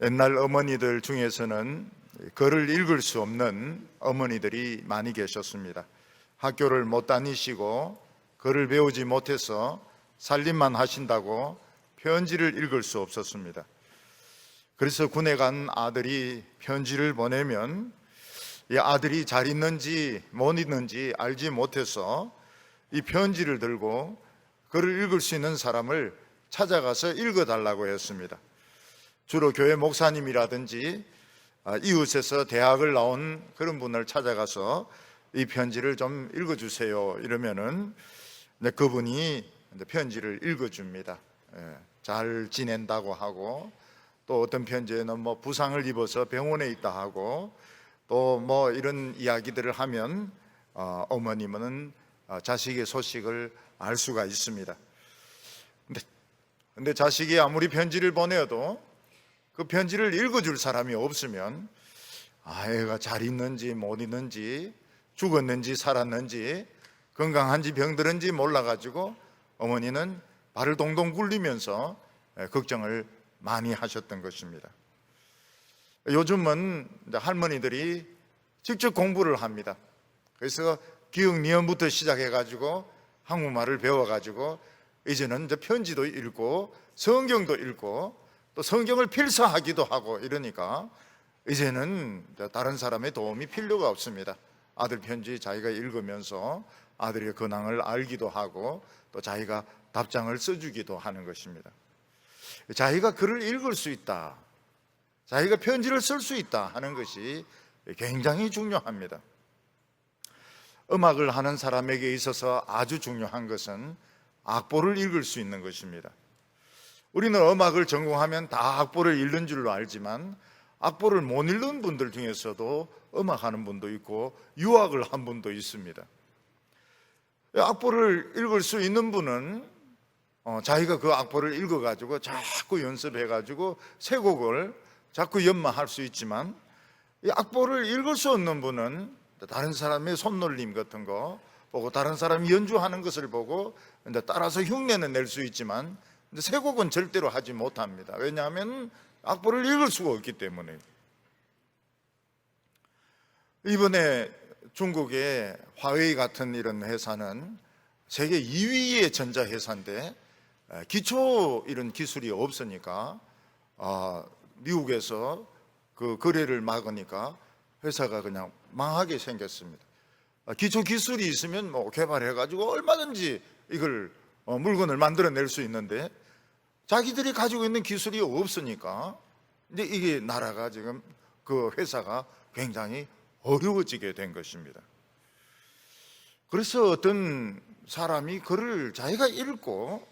옛날 어머니들 중에서는 글을 읽을 수 없는 어머니들이 많이 계셨습니다. 학교를 못 다니시고 글을 배우지 못해서 살림만 하신다고 편지를 읽을 수 없었습니다. 그래서 군에 간 아들이 편지를 보내면 이 아들이 잘 있는지 못 있는지 알지 못해서 이 편지를 들고 글을 읽을 수 있는 사람을 찾아가서 읽어달라고 했습니다. 주로 교회 목사님이라든지 이웃에서 대학을 나온 그런 분을 찾아가서 이 편지를 좀 읽어주세요 이러면은 그분이 편지를 읽어줍니다. 잘 지낸다고 하고, 또 어떤 편지에는 뭐 부상을 입어서 병원에 있다 하고, 또 뭐 이런 이야기들을 하면 어머님은 자식의 소식을 알 수가 있습니다. 근데 자식이 아무리 편지를 보내도 그 편지를 읽어줄 사람이 없으면 애가 잘 있는지 못 있는지, 죽었는지 살았는지, 건강한지 병들은지 몰라가지고 어머니는 발을 동동 굴리면서 걱정을 많이 하셨던 것입니다. 요즘은 할머니들이 직접 공부를 합니다. 그래서 기억 니은부터 시작해가지고 한국말을 배워가지고 이제는 편지도 읽고 성경도 읽고 또 성경을 필사하기도 하고 이러니까 이제는 다른 사람의 도움이 필요가 없습니다. 아들 편지 자기가 읽으면서 아들의 근황을 알기도 하고 또 자기가 답장을 써주기도 하는 것입니다. 자기가 글을 읽을 수 있다, 자기가 편지를 쓸 수 있다 하는 것이 굉장히 중요합니다. 음악을 하는 사람에게 있어서 아주 중요한 것은 악보를 읽을 수 있는 것입니다. 우리는 음악을 전공하면 다 악보를 읽는 줄로 알지만 악보를 못 읽는 분들 중에서도 음악하는 분도 있고 유학을 한 분도 있습니다. 악보를 읽을 수 있는 분은 자기가 그 악보를 읽어가지고 자꾸 연습해가지고 새 곡을 자꾸 연마할 수 있지만, 이 악보를 읽을 수 없는 분은 다른 사람의 손놀림 같은 거 보고 다른 사람이 연주하는 것을 보고 따라서 흉내는 낼 수 있지만 새 곡은 절대로 하지 못합니다. 왜냐하면 악보를 읽을 수가 없기 때문에. 이번에 중국의 화웨이 같은 이런 회사는 세계 2위의 전자회사인데 기초 이런 기술이 없으니까 미국에서 그 거래를 막으니까 회사가 그냥 망하게 생겼습니다. 기초 기술이 있으면 뭐 개발해가지고 얼마든지 이걸 물건을 만들어낼 수 있는데 자기들이 가지고 있는 기술이 없으니까 이제 이게 나라가 지금 그 회사가 굉장히 어려워지게 된 것입니다. 그래서 어떤 사람이 글을 자기가 읽고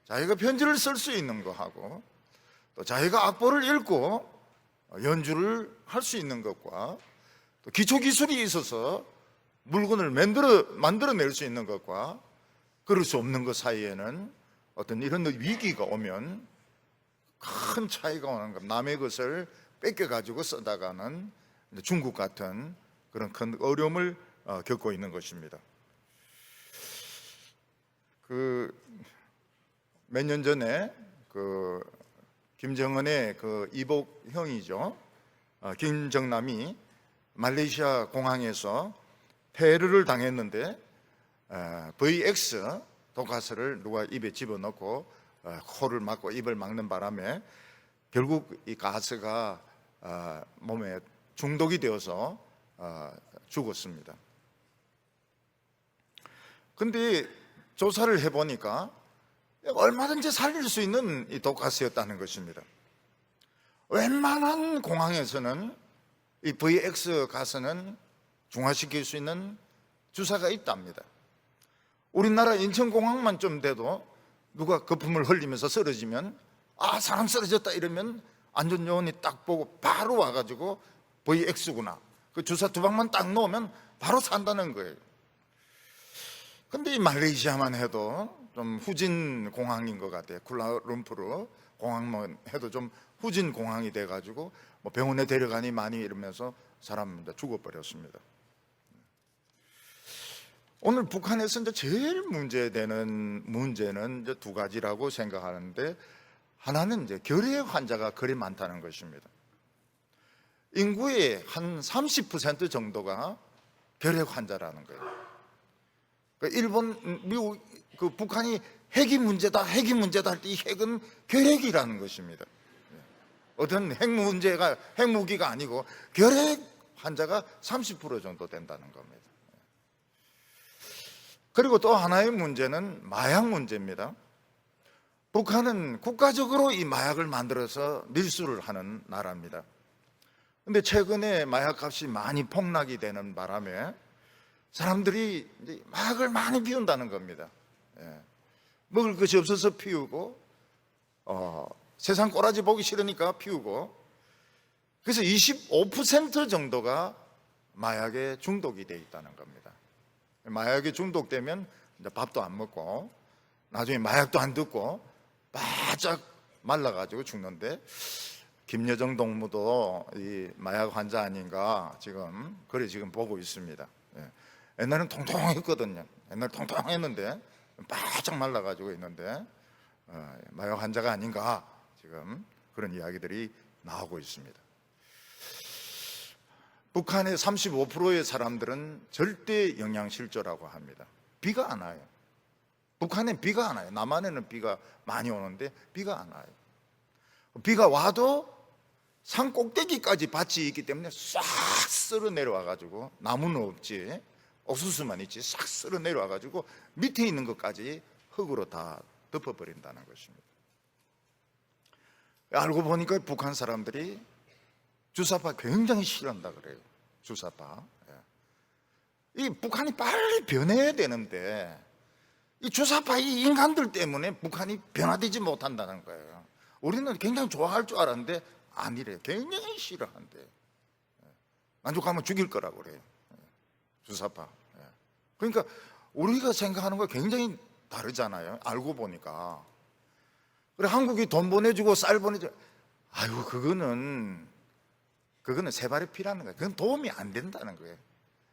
자기가 편지를 쓸 수 있는 거 하고 또 자기가 악보를 읽고 연주를 할 수 있는 것과 또 기초 기술이 있어서 물건을 만들어낼 수 있는 것과 그럴 수 없는 것 사이에는 어떤 이런 위기가 오면 큰 차이가 오는 겁니다. 남의 것을 뺏겨가지고 써다가는 중국 같은 그런 큰 어려움을 겪고 있는 것입니다. 몇 년 전에 김정은의 이복 형이죠, 김정남이 말레이시아 공항에서 폐르를 당했는데 VX 독가스를 누가 입에 집어넣고 코를 막고 입을 막는 바람에 결국 이 가스가 몸에 중독이 되어서 죽었습니다. 그런데 조사를 해보니까 얼마든지 살릴 수 있는 이 독가스였다는 것입니다. 웬만한 공항에서는 이 VX 가스는 중화시킬 수 있는 주사가 있답니다. 우리나라 인천공항만 좀 돼도 누가 거품을 흘리면서 쓰러지면 사람 쓰러졌다 이러면 안전요원이 딱 보고 바로 와가지고 VX구나, 그 주사 2방만 딱 놓으면 바로 산다는 거예요. 근데 이 말레이시아만 해도 좀 후진 공항인 것 같아요. 쿠알라룸푸르 공항만 해도 좀 후진 공항이 돼가지고 뭐 병원에 데려가니 많이 이러면서 사람 죽어버렸습니다. 오늘 북한에서 이제 제일 문제되는 문제는 이제 두 가지라고 생각하는데, 하나는 이제 결핵 환자가 그리 많다는 것입니다. 인구의 한 30% 정도가 결핵 환자라는 거예요. 그러니까 일본, 미국, 북한이 핵이 문제다 할 때 이 핵은 결핵이라는 것입니다. 어떤 핵무기가 아니고 결핵 환자가 30% 정도 된다는 겁니다. 그리고 또 하나의 문제는 마약 문제입니다. 북한은 국가적으로 이 마약을 만들어서 밀수를 하는 나라입니다. 그런데 최근에 마약 값이 많이 폭락이 되는 바람에 사람들이 이제 마약을 많이 피운다는 겁니다. 먹을 것이 없어서 피우고, 세상 꼬라지 보기 싫으니까 피우고, 그래서 25% 정도가 마약에 중독이 되어 있다는 겁니다. 마약에 중독되면 이제 밥도 안 먹고, 나중에 마약도 안 듣고, 바짝 말라가지고 죽는데, 김여정 동무도 이 마약 환자 아닌가 지금 보고 있습니다. 옛날엔 통통했거든요. 옛날 통통했는데 바짝 말라가지고 있는데 마약 환자가 아닌가 지금 그런 이야기들이 나오고 있습니다. 북한의 35%의 사람들은 절대 영양실조라고 합니다. 비가 안 와요. 북한엔 비가 안 와요. 남한에는 비가 많이 오는데 비가 안 와요. 비가 와도 산 꼭대기까지 밭이 있기 때문에 싹 쓸어 내려와가지고, 나무는 없지, 옥수수만 있지, 싹 쓸어 내려와가지고 밑에 있는 것까지 흙으로 다 덮어버린다는 것입니다. 알고 보니까 북한 사람들이 주사파 굉장히 싫어한다 그래요. 주사파. 이 북한이 빨리 변해야 되는데 이 주사파 이 인간들 때문에 북한이 변화되지 못한다는 거예요. 우리는 굉장히 좋아할 줄 알았는데 아니래요. 굉장히 싫어한대. 만족하면 죽일 거라고 그래요. 주사파. 그러니까 우리가 생각하는 거 굉장히 다르잖아요. 알고 보니까. 그래, 한국이 돈 보내주고 쌀 보내주고, 아유, 그거는 세발의 피라는 거예요. 그건 도움이 안 된다는 거예요.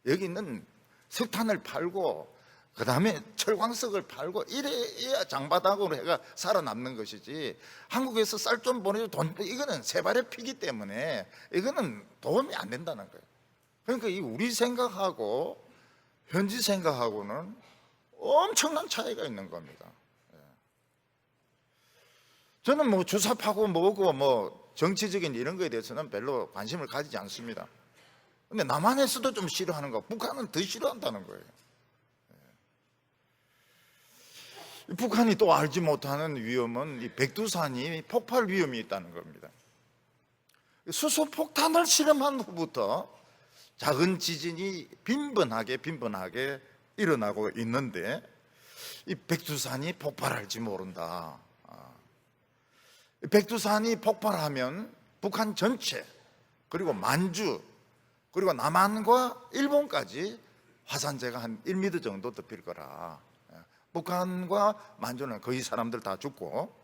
여기는 석탄을 팔고 그 다음에 철광석을 팔고 이래야 장바닥으로 해가 살아남는 것이지, 한국에서 쌀 좀 보내줘 이거는 세발의 피기 때문에 이거는 도움이 안 된다는 거예요. 그러니까 이 우리 생각하고 현지 생각하고는 엄청난 차이가 있는 겁니다. 저는 뭐 주사파고 뭐고 뭐 정치적인 이런 거에 대해서는 별로 관심을 가지지 않습니다. 근데 남한에서도 좀 싫어하는 거, 북한은 더 싫어한다는 거예요. 북한이 또 알지 못하는 위험은 이 백두산이 폭발 위험이 있다는 겁니다. 수소폭탄을 실험한 후부터 작은 지진이 빈번하게 일어나고 있는데 이 백두산이 폭발할지 모른다. 백두산이 폭발하면 북한 전체, 그리고 만주, 그리고 남한과 일본까지 화산재가 한 1m 정도 덮일 거라. 북한과 만주는 거의 사람들 다 죽고,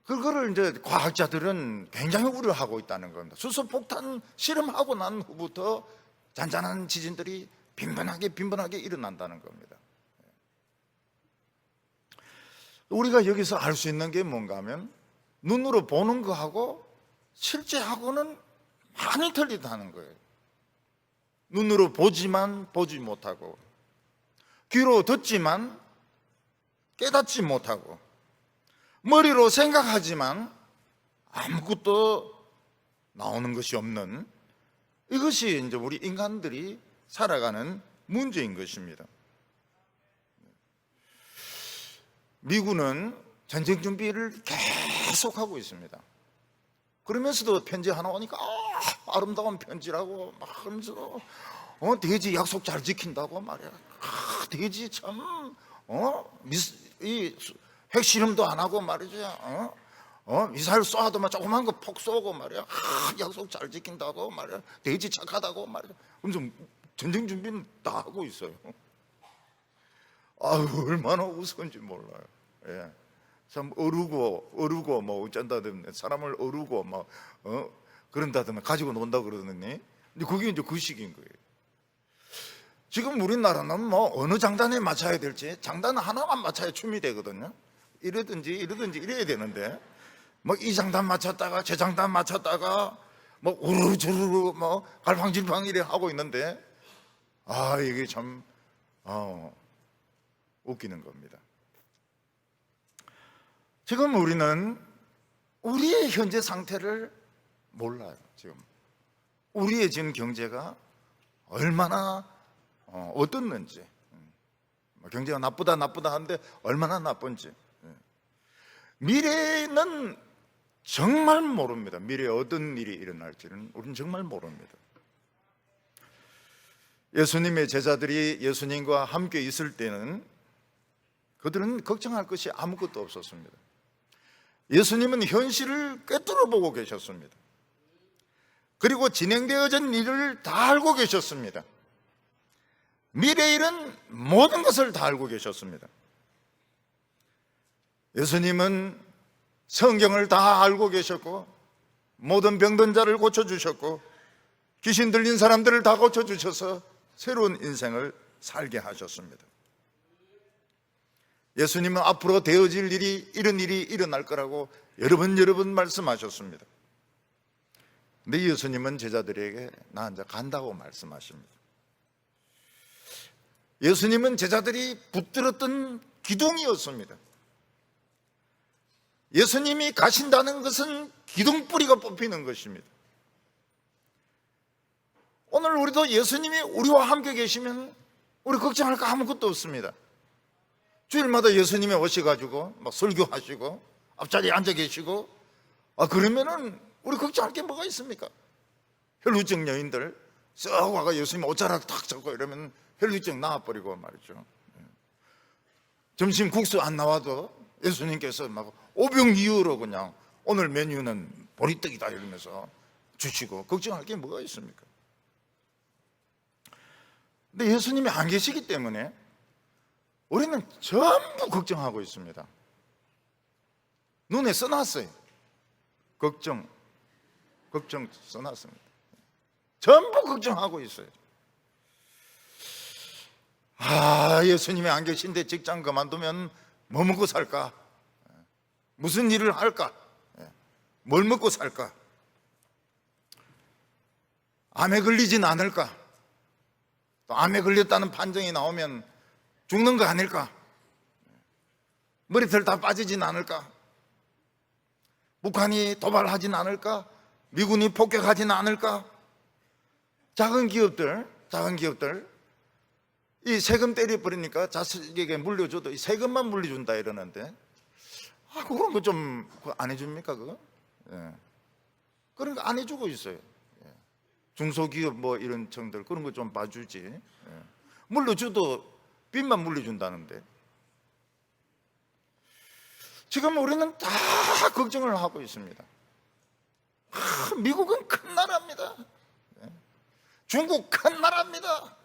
그거를 이제 과학자들은 굉장히 우려하고 있다는 겁니다. 수소폭탄 실험하고 난 후부터 잔잔한 지진들이 빈번하게 일어난다는 겁니다. 우리가 여기서 알 수 있는 게 뭔가 하면, 눈으로 보는 거하고 실제하고는 많이 틀리다는 거예요. 눈으로 보지만 보지 못하고, 귀로 듣지만 깨닫지 못하고, 머리로 생각하지만 아무것도 나오는 것이 없는, 이것이 이제 우리 인간들이 살아가는 문제인 것입니다. 미군은 전쟁 준비를 계속하고 있습니다. 그러면서도 편지 하나 오니까 아름다운 편지라고 막 하면서 돼지 약속 잘 지킨다고 말이야. 돼지 참 이 핵실험도 안 하고 말이죠. 미사일 쏴도 막 조그만 거 폭 쏘고 말이야. 약속 잘 지킨다고 말이야. 돼지 착하다고 말이야. 그래서 전쟁 준비는 다 하고 있어요. 아유, 얼마나 우스운지 몰라요. 예. 참 어루고 뭐 어쩐다든 사람을 어루고 막 그런다든 가지고 논다 그러더니, 근데 그게 이제 그 시기인 거예요. 지금 우리나라는 뭐 어느 장단에 맞춰야 될지 장단 하나만 맞춰야 춤이 되거든요. 이러든지 이래야 되는데 뭐 이 장단 맞췄다가 저 장단 맞췄다가 뭐 우르르주르르 뭐 갈팡질팡 이래 하고 있는데 이게 참 웃기는 겁니다. 지금 우리는 우리의 현재 상태를 몰라요. 지금 우리의 지금 경제가 얼마나 어떻는지, 경제가 나쁘다 하는데 얼마나 나쁜지, 미래는 정말 모릅니다. 미래에 어떤 일이 일어날지는 우리는 정말 모릅니다. 예수님의 제자들이 예수님과 함께 있을 때는 그들은 걱정할 것이 아무것도 없었습니다. 예수님은 현실을 꿰뚫어 보고 계셨습니다. 그리고 진행되어진 일을 다 알고 계셨습니다. 미래의 일은 모든 것을 다 알고 계셨습니다. 예수님은 성경을 다 알고 계셨고 모든 병든 자를 고쳐주셨고 귀신 들린 사람들을 다 고쳐주셔서 새로운 인생을 살게 하셨습니다. 예수님은 앞으로 되어질 일이 이런 일이 일어날 거라고 여러 번 말씀하셨습니다. 근데 예수님은 제자들에게 나 이제 간다고 말씀하십니다. 예수님은 제자들이 붙들었던 기둥이었습니다. 예수님이 가신다는 것은 기둥뿌리가 뽑히는 것입니다. 오늘 우리도 예수님이 우리와 함께 계시면 우리 걱정할 거 아무것도 없습니다. 주일마다 예수님이 오셔가지고 막 설교하시고 앞자리에 앉아 계시고 그러면은 우리 걱정할 게 뭐가 있습니까? 혈루증 여인들 썩 와가 예수님 옷자락 탁 잡고 이러면 혈루증 나와버리고 말이죠. 점심 국수 안 나와도 예수님께서 막 오병이어로 그냥 오늘 메뉴는 보리떡이다 이러면서 주시고 걱정할 게 뭐가 있습니까? 근데 예수님이 안 계시기 때문에 우리는 전부 걱정하고 있습니다. 눈에 써놨어요. 걱정 써놨습니다. 전부 걱정하고 있어요. 예수님이 안 계신데 직장 그만두면 뭐 먹고 살까? 무슨 일을 할까? 뭘 먹고 살까? 암에 걸리진 않을까? 또 암에 걸렸다는 판정이 나오면 죽는 거 아닐까? 머리털 다 빠지진 않을까? 북한이 도발하진 않을까? 미군이 폭격하진 않을까? 작은 기업들 이 세금 때려버리니까 자식에게 물려줘도 이 세금만 물려준다 이러는데 그런 거 좀 안 해줍니까 그거? 그런 거 안 해주고 있어요. 중소기업 뭐 이런 청들 그런 거 좀 봐주지. 물려줘도 빚만 물려준다는데 지금 우리는 다 걱정을 하고 있습니다. 미국은 큰 나라입니다. 중국 큰 나라입니다.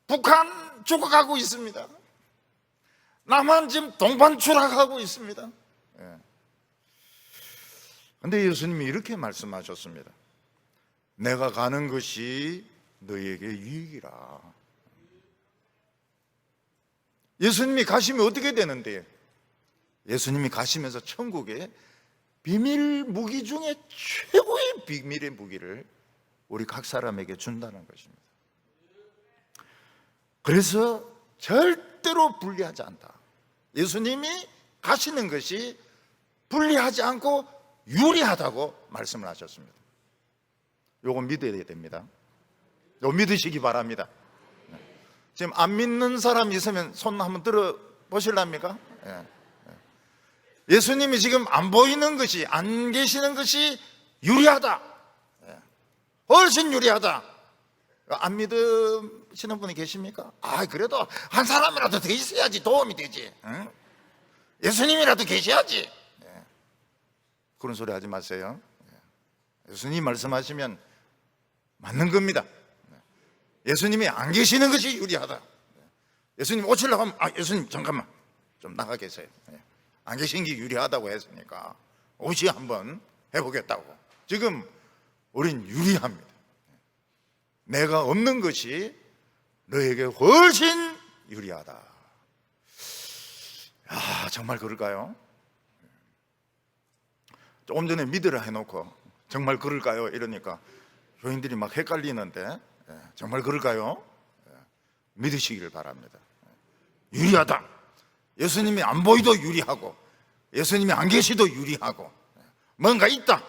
북한 죽어가고 있습니다. 남한 지금 동반 추락하고 있습니다. 그런데 예수님이 이렇게 말씀하셨습니다. 내가 가는 것이 너희에게 유익이라. 예수님이 가시면 어떻게 되는데? 예수님이 가시면서 천국에 비밀 무기 중에 최고의 비밀의 무기를 우리 각 사람에게 준다는 것입니다. 그래서 절대로 분리하지 않다. 예수님이 가시는 것이 분리하지 않고 유리하다고 말씀을 하셨습니다. 요거 믿어야 됩니다. 요거 믿으시기 바랍니다. 지금 안 믿는 사람 있으면 손 한번 들어 보실랍니까? 예수님이 지금 안 보이는 것이, 안 계시는 것이 유리하다. 훨씬 유리하다. 안 믿으시는 분이 계십니까? 그래도 한 사람이라도 더 있어야지 도움이 되지. 응? 예수님이라도 계셔야지. 그런 소리 하지 마세요. 예수님 말씀하시면 맞는 겁니다. 예수님이 안 계시는 것이 유리하다. 예수님 오시려고 하면 예수님 잠깐만 좀 나가 계세요. 안 계신 게 유리하다고 했으니까 오시 한번 해보겠다고. 지금 우린 유리합니다. 내가 없는 것이 너에게 훨씬 유리하다. 야, 정말 그럴까요? 조금 전에 믿으라 해놓고 정말 그럴까요? 이러니까 교인들이 막 헷갈리는데, 정말 그럴까요? 믿으시기를 바랍니다. 유리하다. 예수님이 안 보이도 유리하고 예수님이 안 계시도 유리하고 뭔가 있다.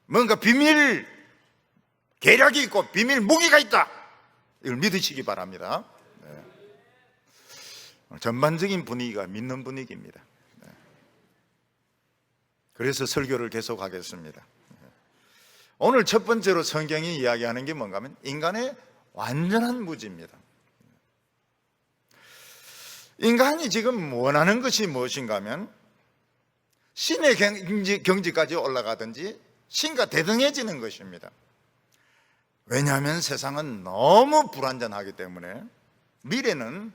뭔가 비밀 계략이 있고 비밀 무기가 있다. 이걸 믿으시기 바랍니다. 전반적인 분위기가 믿는 분위기입니다. 그래서 설교를 계속하겠습니다. 오늘 첫 번째로 성경이 이야기하는 게 뭔가 하면 인간의 완전한 무지입니다. 인간이 지금 원하는 것이 무엇인가 하면 신의 경지까지 올라가든지 신과 대등해지는 것입니다. 왜냐하면 세상은 너무 불완전하기 때문에, 미래는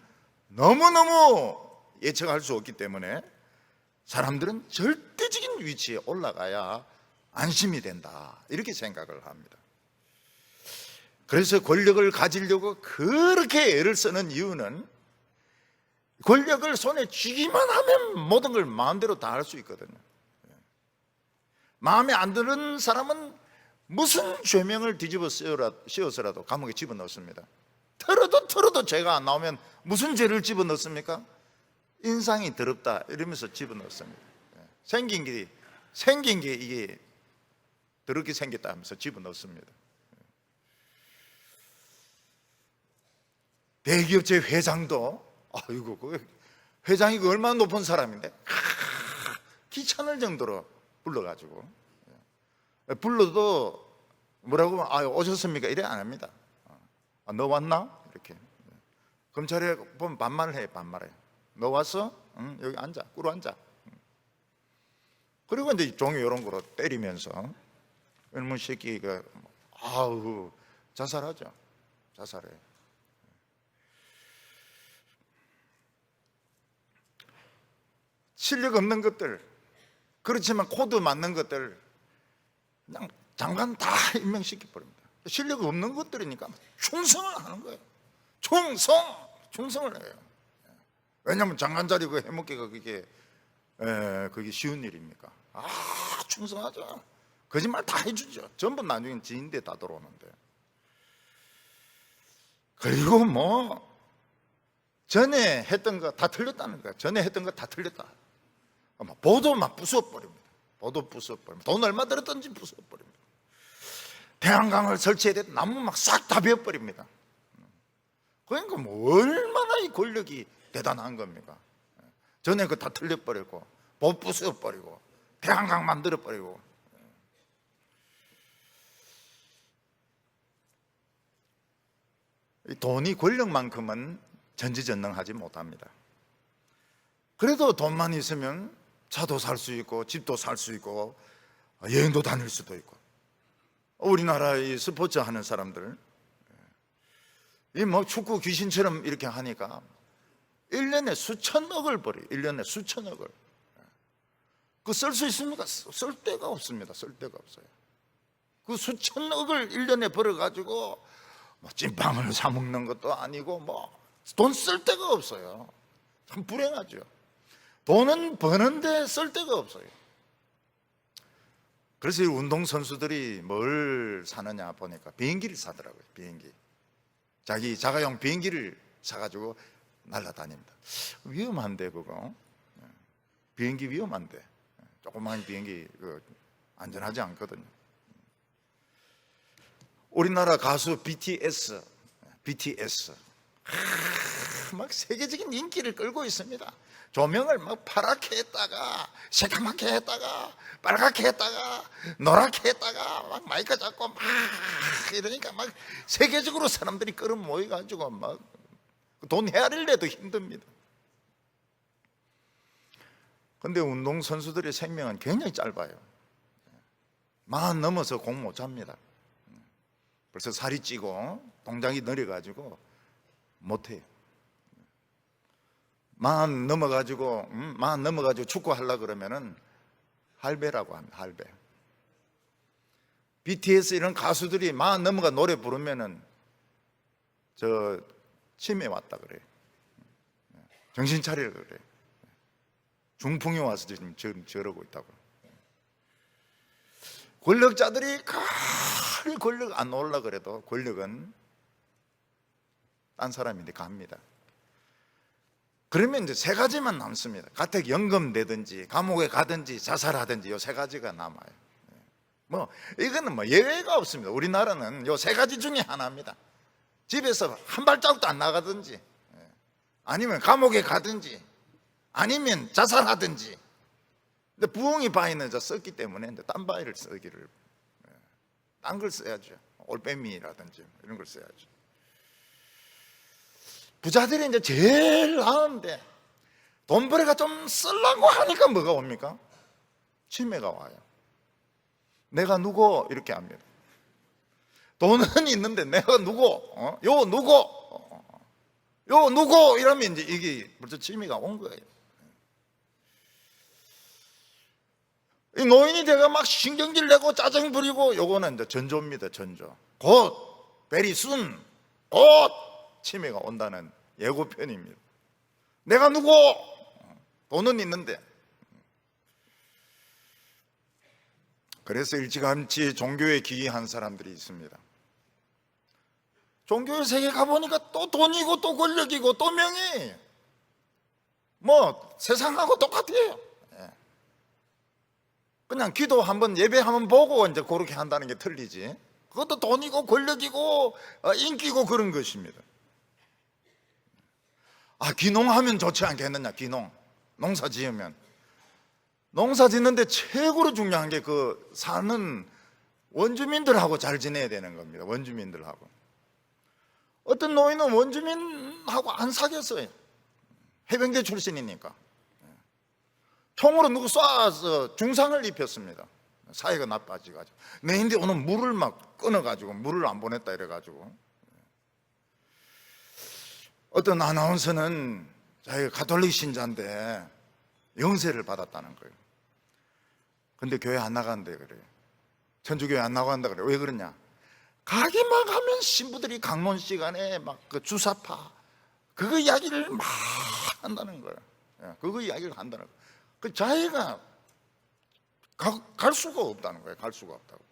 너무너무 예측할 수 없기 때문에 사람들은 절대적인 위치에 올라가야 안심이 된다, 이렇게 생각을 합니다. 그래서 권력을 가지려고 그렇게 애를 쓰는 이유는 권력을 손에 쥐기만 하면 모든 걸 마음대로 다 할 수 있거든요. 마음에 안 드는 사람은 무슨 죄명을 뒤집어 씌워서라도 감옥에 집어넣습니다. 털어도 죄가 안 나오면 무슨 죄를 집어넣습니까? 인상이 더럽다 이러면서 집어넣습니다. 생긴 게 이게 더럽게 생겼다 하면서 집어넣습니다. 대기업체 회장도, 아이고, 그 회장이 얼마나 높은 사람인데 귀찮을 정도로 불러가지고, 불러도 뭐라고 하면 오셨습니까? 이래 안 합니다. 너 왔나? 이렇게. 검찰에 보면 반말을 해. 너 왔어? 응, 여기 앉아. 꿇어 앉아. 그리고 이제 종이 이런 거로 때리면서 이놈의 새끼가 자살하죠. 자살해. 실력 없는 것들, 그렇지만 코드 맞는 것들 그냥 장관 다 임명시켜 버립니다. 실력 없는 것들이니까 충성을 하는 거예요. 충성을 해요. 왜냐하면 장관 자리 그 해먹기가 그게 쉬운 일입니까? 충성하죠. 거짓말 다 해주죠. 전부 나중엔 지인대 다 들어오는데. 그리고 전에 했던 거 다 틀렸다는 거야. 전에 했던 거 다 틀렸다. 보도 막 부숴버립니다. 돈 얼마 들었던지 부숴버립니다. 태양광을 설치해야 돼. 나무 막 싹 다 베어버립니다. 그러니까 얼마나 이 권력이 대단한 겁니까? 전에 그거 다 틀려버리고, 못 부숴버리고, 태양광 만들어버리고. 돈이 권력만큼은 전지전능하지 못합니다. 그래도 돈만 있으면 차도 살 수 있고 집도 살 수 있고 여행도 다닐 수도 있고. 우리나라 이 스포츠 하는 사람들 축구 귀신처럼 이렇게 하니까 1년에 수천억을 벌어요. 1년에 수천억을. 그 쓸 수 있습니까? 쓸 데가 없습니다. 쓸 데가 없어요. 그 수천억을 1년에 벌어가지고 찐빵을 사 먹는 것도 아니고 돈 쓸 데가 없어요. 참 불행하죠. 돈은 버는데 쓸 데가 없어요. 그래서 이 운동선수들이 뭘 사느냐 보니까 비행기를 사더라고요. 비행기. 자기 자가용 비행기를 사가지고 날아다닙니다. 위험한데 그거. 비행기 위험한데. 조그만 비행기 안전하지 않거든요. 우리나라 가수 BTS 막 세계적인 인기를 끌고 있습니다. 조명을 막 파랗게 했다가 새까맣게 했다가 빨갛게 했다가 노랗게 했다가 막 마이크 잡고 막 이러니까 막 세계적으로 사람들이 끌어모여가지고 막 돈 헤아릴 내도 힘듭니다. 근데 운동선수들의 생명은 굉장히 짧아요. 40 넘어서 공 못 잡니다. 벌써 살이 찌고 동작이 느려가지고 못해요. 40 넘어가지고 축구 하려고 그러면은 할배라고 합니다. 할배. BTS 이런 가수들이 40 넘어가 노래 부르면은 치매 왔다 그래요. 정신 차리라 그래요. 중풍이 와서 지금 저러고 있다고. 권력자들이 권력 안 올라 그래도 권력은 딴 사람인데 갑니다. 그러면 이제 세 가지만 남습니다. 가택 연금 내든지 감옥에 가든지 자살하든지 요 세 가지가 남아요. 뭐 이거는 뭐 예외가 없습니다. 우리나라는 요 세 가지 중에 하나입니다. 집에서 한 발자국도 안 나가든지, 아니면 감옥에 가든지, 아니면 자살하든지. 근데 부엉이 바위는 썼기 때문에 이제 딴 바위를 쓰기를, 딴 걸 써야죠. 올빼미라든지 이런 걸 써야죠. 부자들이 이제 제일 나은데 돈벌이가 좀 쓰려고 하니까 뭐가 옵니까? 치매가 와요. 내가 누구 이렇게 합니다. 돈은 있는데 내가 누구, 요 누구 이러면 이제 이게 벌써 치매가 온 거예요. 이 노인이 제가 막 신경질 내고 짜증 부리고, 요거는 이제 전조입니다. 전조. 곧 very soon, 곧 치매가 온다는 예고편입니다. 내가 누구? 돈은 있는데. 그래서 일찌감치 종교에 기이한 사람들이 있습니다. 종교의 세계 가보니까 또 돈이고 또 권력이고 또 명예, 뭐 세상하고 똑같아요. 그냥 기도 한번 예배 한번 보고 이제 그렇게 한다는 게 틀리지, 그것도 돈이고 권력이고 인기고 그런 것입니다. 귀농하면 좋지 않겠느냐. 귀농, 농사 지으면. 농사 짓는데 최고로 중요한 게 그 사는 원주민들하고 잘 지내야 되는 겁니다. 원주민들하고. 어떤 노인은 원주민하고 안 사귀었어요. 해병대 출신이니까. 총으로 누구 쏴서 중상을 입혔습니다. 사이가 나빠지가지고. 내인데 오늘 물을 막 끊어가지고 물을 안 보냈다 이래가지고. 어떤 아나운서는 자기가 가톨릭 신자인데 영세를 받았다는 거예요. 근데 교회 안 나간대 그래요. 천주교회 안 나간다 그래요. 왜 그러냐? 가기만 하면 신부들이 강론 시간에 막 그 주사파 그거 이야기를 막 한다는 거예요. 그거 이야기를 한다는 거예요. 그 자기가 갈 수가 없다는 거예요. 갈 수가 없다고.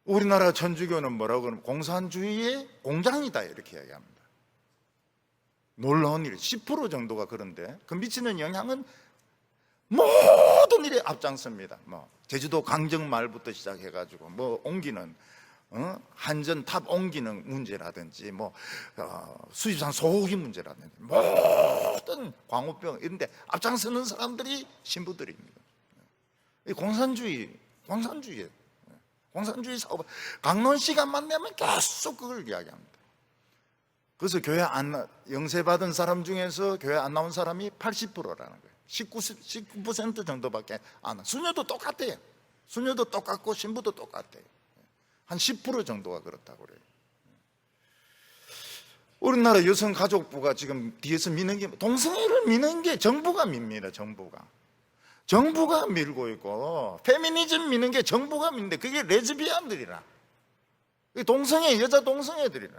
우리나라 천주교는 뭐라고 그러면 공산주의의 공장이다 이렇게 이야기합니다. 놀라운 일, 10% 정도가 그런데 그 미치는 영향은 모든 일에 앞장섭니다. 뭐 제주도 강정말부터 시작해가지고 뭐 옮기는 한전 탑 옮기는 문제라든지 뭐 수입산 소고기 문제라든지 모든 광우병 이런데 앞장서는 사람들이 신부들입니다. 이 공산주의 사업 강론 시간만 되면 계속 그걸 이야기합니다. 그래서 교회 영세 받은 사람 중에서 교회 안 나온 사람이 80%라는 거예요. 19% 정도밖에 안 와. 수녀도 똑같아요. 수녀도 똑같고 신부도 똑같아요. 한 10% 정도가 그렇다고 그래요. 우리나라 여성가족부가 지금 뒤에서 미는 게, 동성애를 미는 게 정부가 밉니다. 정부가 밀고 있고, 페미니즘 미는 게 정부가 미는데 그게 레즈비언들이라, 동성애, 여자 동성애들이라.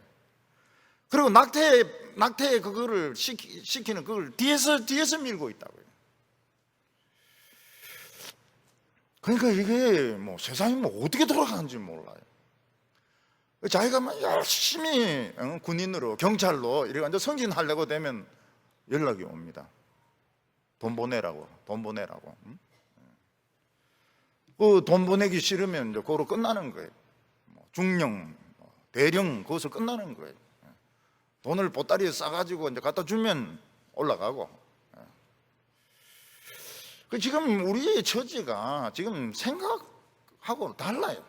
그리고 낙태 그거를 시키는 그걸 뒤에서 밀고 있다고요. 그러니까 이게 뭐 세상이 뭐 어떻게 돌아가는지 몰라요. 자기가 막 열심히 군인으로 경찰로 이래가지고 승진하려고 되면 연락이 옵니다. 돈 보내라고. 그 돈 보내기 싫으면 이제 그거로 끝나는 거예요. 중령, 대령 그것을 끝나는 거예요. 돈을 보따리에 싸가지고 이제 갖다 주면 올라가고. 지금 우리의 처지가 지금 생각하고 달라요.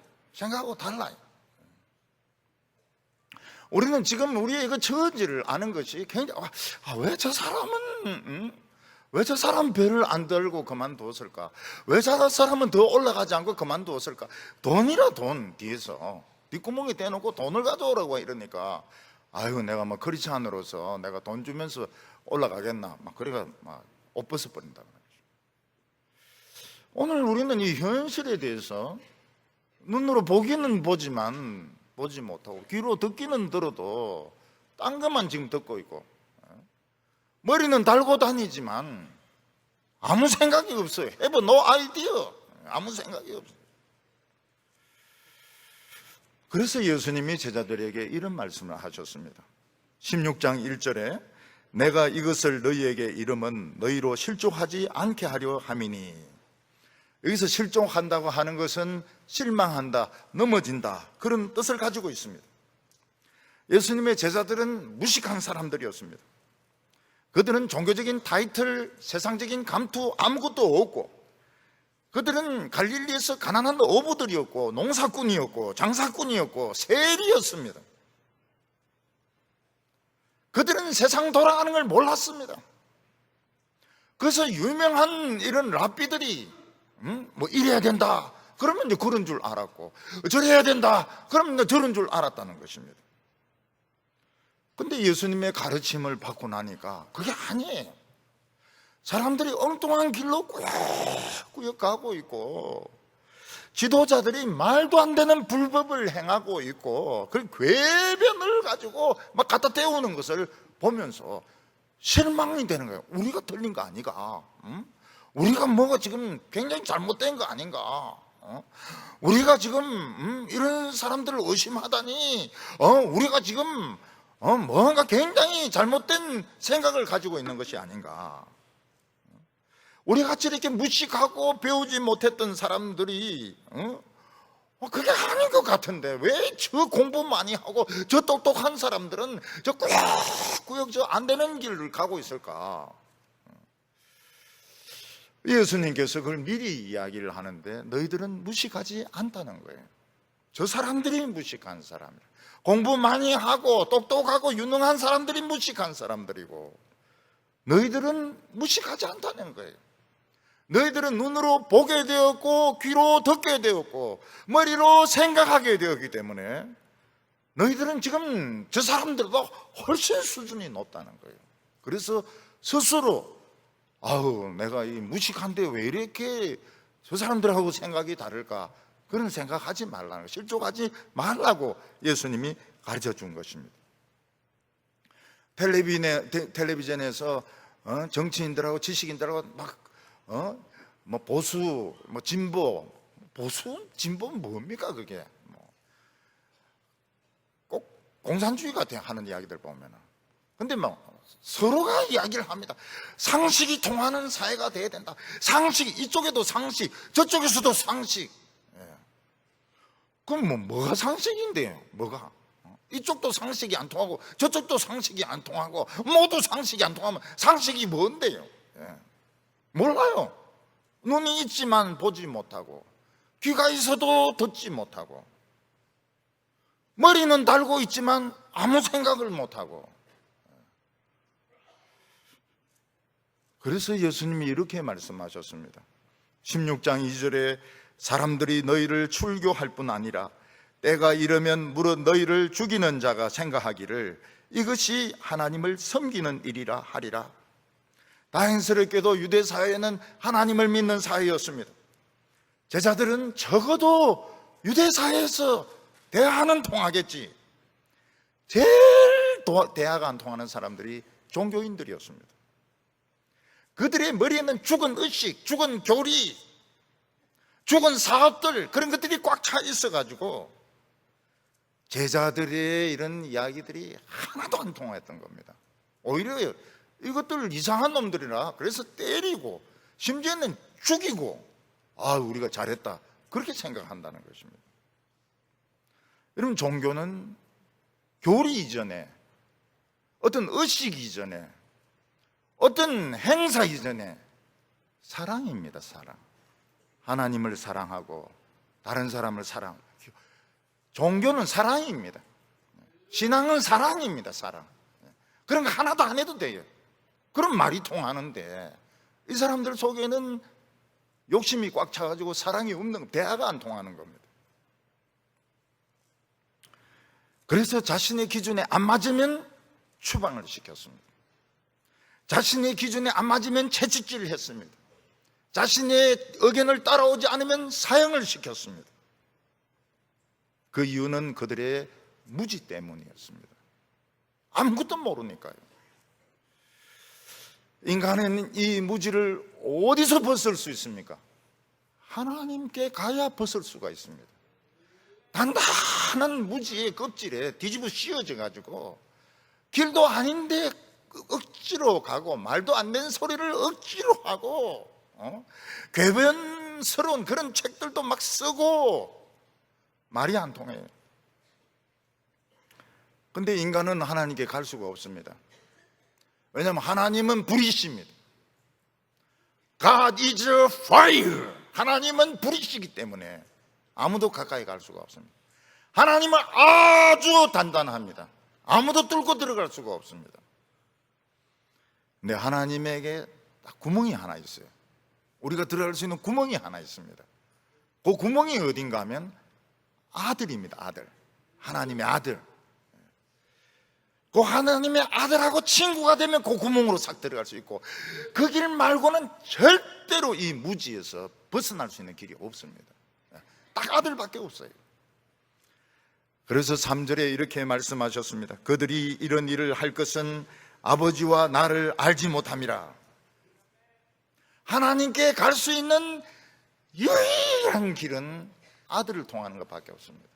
우리는 지금 우리의 그 처지를 아는 것이 굉장히, 왜 저 사람 배를 안 들고 그만두었을까? 왜 저 사람은 더 올라가지 않고 그만두었을까? 돈이라 돈 뒤에서 뒷구멍에 대놓고 돈을 가져오라고 이러니까, 아이고 내가 뭐 크리스찬으로서 내가 돈 주면서 올라가겠나? 막 그래가 막 옷 벗어버린다. 오늘 우리는 이 현실에 대해서 눈으로 보기는 보지만 보지 못하고 귀로 듣기는 들어도 딴 것만 지금 듣고 있고, 머리는 달고 다니지만 아무 생각이 없어요. have no idea. 아무 생각이 없어요. 그래서 예수님이 제자들에게 이런 말씀을 하셨습니다. 16장 1절에 내가 이것을 너희에게 이름은 너희로 실족하지 않게 하려 함이니, 여기서 실족한다고 하는 것은 실망한다, 넘어진다, 그런 뜻을 가지고 있습니다. 예수님의 제자들은 무식한 사람들이었습니다. 그들은 종교적인 타이틀, 세상적인 감투 아무것도 없고, 그들은 갈릴리에서 가난한 어부들이었고 농사꾼이었고 장사꾼이었고 세리였습니다. 그들은 세상 돌아가는 걸 몰랐습니다. 그래서 유명한 이런 랍비들이 뭐 이래야 된다 그러면 이제 그런 줄 알았고, 저래야 된다 그러면 이제 저런 줄 알았다는 것입니다. 근데 예수님의 가르침을 받고 나니까 그게 아니에요. 사람들이 엉뚱한 길로 꾸역꾸역 가고 있고, 지도자들이 말도 안 되는 불법을 행하고 있고, 그 궤변을 가지고 막 갖다 태우는 것을 보면서 실망이 되는 거예요. 우리가 틀린 거 아닌가? 우리가 뭐가 지금 굉장히 잘못된 거 아닌가? 우리가 지금 이런 사람들을 의심하다니, 우리가 지금 뭔가 굉장히 잘못된 생각을 가지고 있는 것이 아닌가? 우리 같이 이렇게 무식하고 배우지 못했던 사람들이 그게 아닌 것 같은데 왜 저 공부 많이 하고 저 똑똑한 사람들은 저 꾸역꾸역 저 안 되는 길을 가고 있을까? 예수님께서 그걸 미리 이야기를 하는데 너희들은 무식하지 않다는 거예요. 저 사람들이 무식한 사람이에요. 공부 많이 하고 똑똑하고 유능한 사람들이 무식한 사람들이고, 너희들은 무식하지 않다는 거예요. 너희들은 눈으로 보게 되었고 귀로 듣게 되었고 머리로 생각하게 되었기 때문에 너희들은 지금 저 사람들보다 훨씬 수준이 높다는 거예요. 그래서 스스로 내가 이 무식한데 왜 이렇게 저 사람들하고 생각이 다를까, 그런 생각하지 말라는 거, 실족하지 말라고 예수님이 가르쳐 준 것입니다. 텔레비전에서 정치인들하고 지식인들하고 막 뭐 보수, 뭐 진보, 보수, 진보는 뭡니까 그게? 꼭 공산주의 같아 하는 이야기들 보면은. 근데 뭐 서로가 이야기를 합니다. 상식이 통하는 사회가 돼야 된다. 상식, 이쪽에도 상식, 저쪽에서도 상식. 그럼 뭐가 상식인데요? 뭐가? 이쪽도 상식이 안 통하고 저쪽도 상식이 안 통하고 모두 상식이 안 통하면 상식이 뭔데요? 몰라요. 눈이 있지만 보지 못하고 귀가 있어도 듣지 못하고 머리는 달고 있지만 아무 생각을 못하고. 그래서 예수님이 이렇게 말씀하셨습니다. 16장 2절에 사람들이 너희를 출교할 뿐 아니라 때가 이르면 무릇 너희를 죽이는 자가 생각하기를 이것이 하나님을 섬기는 일이라 하리라. 다행스럽게도 유대 사회는 하나님을 믿는 사회였습니다. 제자들은 적어도 유대 사회에서 대화는 통하겠지. 제일 대화가 안 통하는 사람들이 종교인들이었습니다. 그들의 머리에는 죽은 의식, 죽은 교리, 죽은 사업들, 그런 것들이 꽉 차 있어가지고 제자들의 이런 이야기들이 하나도 안 통했던 겁니다. 오히려 이것들 이상한 놈들이라 그래서 때리고 심지어는 죽이고 우리가 잘했다 그렇게 생각한다는 것입니다. 여러분, 종교는 교리 이전에, 어떤 의식 이전에, 어떤 행사 이전에 사랑입니다. 사랑. 하나님을 사랑하고 다른 사람을 사랑하고. 종교는 사랑입니다. 신앙은 사랑입니다. 사랑. 그런 거 하나도 안 해도 돼요. 그럼 말이 통하는데 이 사람들 속에는 욕심이 꽉 차가지고 사랑이 없는, 대화가 안 통하는 겁니다. 그래서 자신의 기준에 안 맞으면 추방을 시켰습니다. 자신의 기준에 안 맞으면 채찍질을 했습니다. 자신의 의견을 따라오지 않으면 사형을 시켰습니다. 그 이유는 그들의 무지 때문이었습니다. 아무것도 모르니까요. 인간은 이 무지를 어디서 벗을 수 있습니까? 하나님께 가야 벗을 수가 있습니다. 단단한 무지의 껍질에 뒤집어 씌워져 가지고 길도 아닌데 억지로 가고 말도 안 되는 소리를 억지로 하고 궤변스러운 그런 책들도 막 쓰고 말이 안 통해요. 근데 인간은 하나님께 갈 수가 없습니다. 왜냐하면 하나님은 불이십니다. God is fire. 하나님은 불이시기 때문에 아무도 가까이 갈 수가 없습니다. 하나님은 아주 단단합니다. 아무도 뚫고 들어갈 수가 없습니다. 근데 하나님에게 구멍이 하나 있어요. 우리가 들어갈 수 있는 구멍이 하나 있습니다. 그 구멍이 어딘가 하면 아들입니다. 아들. 하나님의 아들. 그 하나님의 아들하고 친구가 되면 그 구멍으로 싹 들어갈 수 있고, 그 길 말고는 절대로 이 무지에서 벗어날 수 있는 길이 없습니다. 딱 아들밖에 없어요. 그래서 3절에 이렇게 말씀하셨습니다. 그들이 이런 일을 할 것은 아버지와 나를 알지 못함이라. 하나님께 갈 수 있는 유일한 길은 아들을 통하는 것밖에 없습니다.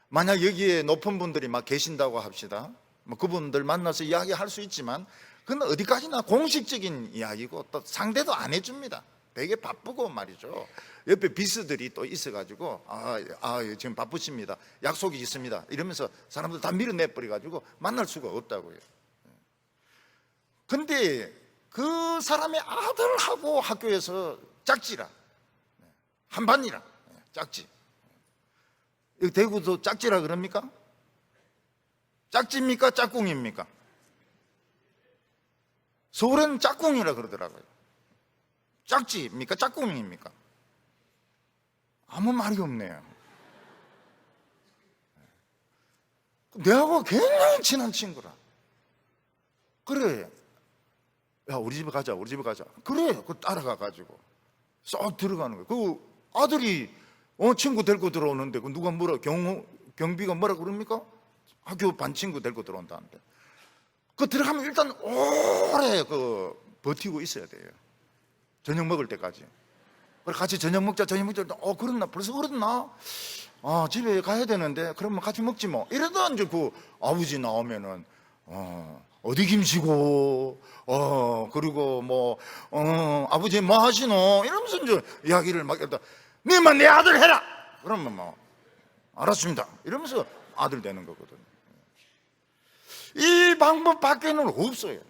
만약 여기에 높은 분들이 막 계신다고 합시다. 뭐 그분들 만나서 이야기할 수 있지만 그건 어디까지나 공식적인 이야기고 또 상대도 안 해줍니다. 되게 바쁘고 말이죠. 옆에 비서들이 또 있어가지고 지금 바쁘십니다. 약속이 있습니다. 이러면서 사람들 다 밀어내버려가지고 만날 수가 없다고요. 근데 그 사람의 아들하고 학교에서 짝지라, 한반이라, 짝지. 여기 대구도 짝지라 그럽니까? 짝지입니까? 짝꿍입니까? 서울은 짝꿍이라 그러더라고요. 짝지입니까? 짝꿍입니까? 아무 말이 없네요. 내하고 굉장히 친한 친구라. 그래, 야 우리 집에 가자, 우리 집에 가자. 그래, 그 따라가가지고 쏙 들어가는 거예요. 그 아들이 친구 데리고 들어오는데 그 누가 뭐라 경비가 뭐라 그럽니까? 학교 반 친구 데리고 들어온다는데 그 들어가면 일단 오래 버티고 있어야 돼요. 저녁 먹을 때까지. 그래 같이 저녁 먹자. 그랬나? 벌써 그랬나? 집에 가야 되는데 그러면 같이 먹지 뭐. 이러다 이제 그 아버지 나오면은 어디 김치고 그리고 뭐 아버지 뭐 하시노? 이러면서 이제 이야기를 막 이러다 니만 내 아들 해라. 그러면 뭐 알았습니다. 이러면서 아들 되는 거거든. 이 방법 밖에는 없어요.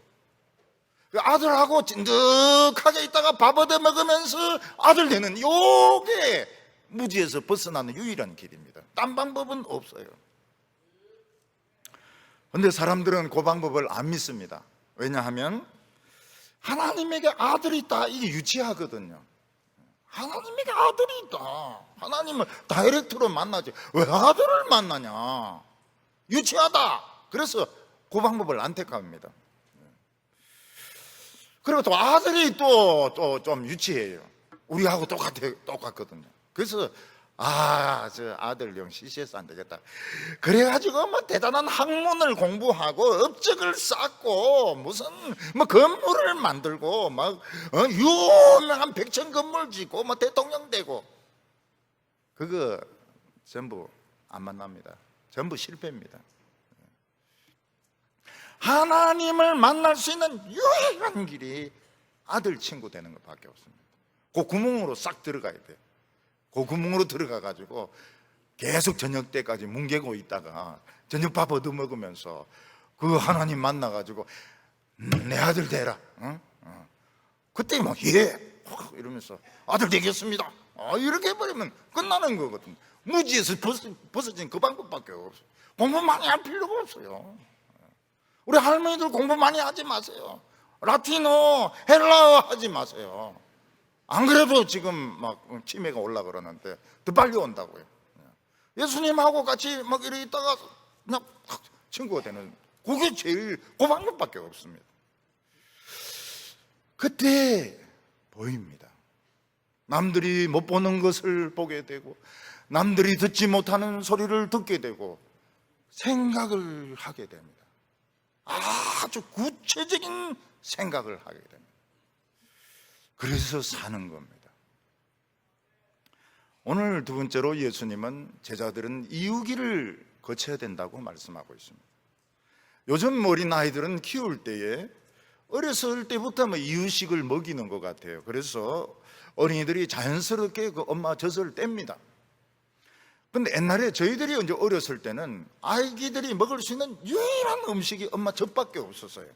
아들하고 찐득하게 있다가 밥 얻어 먹으면서 아들 되는 요게 무지에서 벗어나는 유일한 길입니다. 딴 방법은 없어요. 그런데 사람들은 그 방법을 안 믿습니다. 왜냐하면 하나님에게 아들이 있다, 이게 유치하거든요. 하나님에게 아들이 있다. 하나님을 다이렉트로 만나지 왜 아들을 만나냐, 유치하다. 그래서 그 방법을 안 택합니다. 그리고 또 아들이 또 좀 유치해요. 우리하고 똑같거든요. 그래서 저 아들 영 CCS 안 되겠다. 그래가지고 뭐 대단한 학문을 공부하고 업적을 쌓고 무슨 뭐 건물을 만들고 막 유명한 백천 건물 짓고 뭐 대통령 되고, 그거 전부 안 만납니다. 전부 실패입니다. 하나님을 만날 수 있는 유일한 길이 아들 친구 되는 것밖에 없습니다. 그 구멍으로 싹 들어가야 돼요. 그 구멍으로 들어가가지고 계속 저녁 때까지 뭉개고 있다가 저녁밥 얻어 먹으면서 그 하나님 만나가지고 내 아들 되라. 그때 막 이러면서 아들 되겠습니다. 이렇게 해버리면 끝나는 거거든요. 무지에서 벗어진 그 방법밖에 없어요. 공부 많이 할 필요가 없어요. 우리 할머니들 공부 많이 하지 마세요. 라틴어, 헬라어 하지 마세요. 안 그래도 지금 막 치매가 올라 그러는데 더 빨리 온다고요. 예수님하고 같이 막 이래 있다가 그냥 친구가 되는, 그게 제일 그 방법밖에 없습니다. 그때 보입니다. 남들이 못 보는 것을 보게 되고 남들이 듣지 못하는 소리를 듣게 되고 생각을 하게 됩니다. 아주 구체적인 생각을 하게 됩니다. 그래서 사는 겁니다. 오늘 두 번째로 예수님은 제자들은 이유기를 거쳐야 된다고 말씀하고 있습니다. 요즘 어린 아이들은 키울 때에 어렸을 때부터 이유식을 먹이는 것 같아요. 그래서 어린이들이 자연스럽게 그 엄마 젖을 뗍니다. 근데 옛날에 저희들이 이제 어렸을 때는 아기들이 먹을 수 있는 유일한 음식이 엄마 젖밖에 없었어요.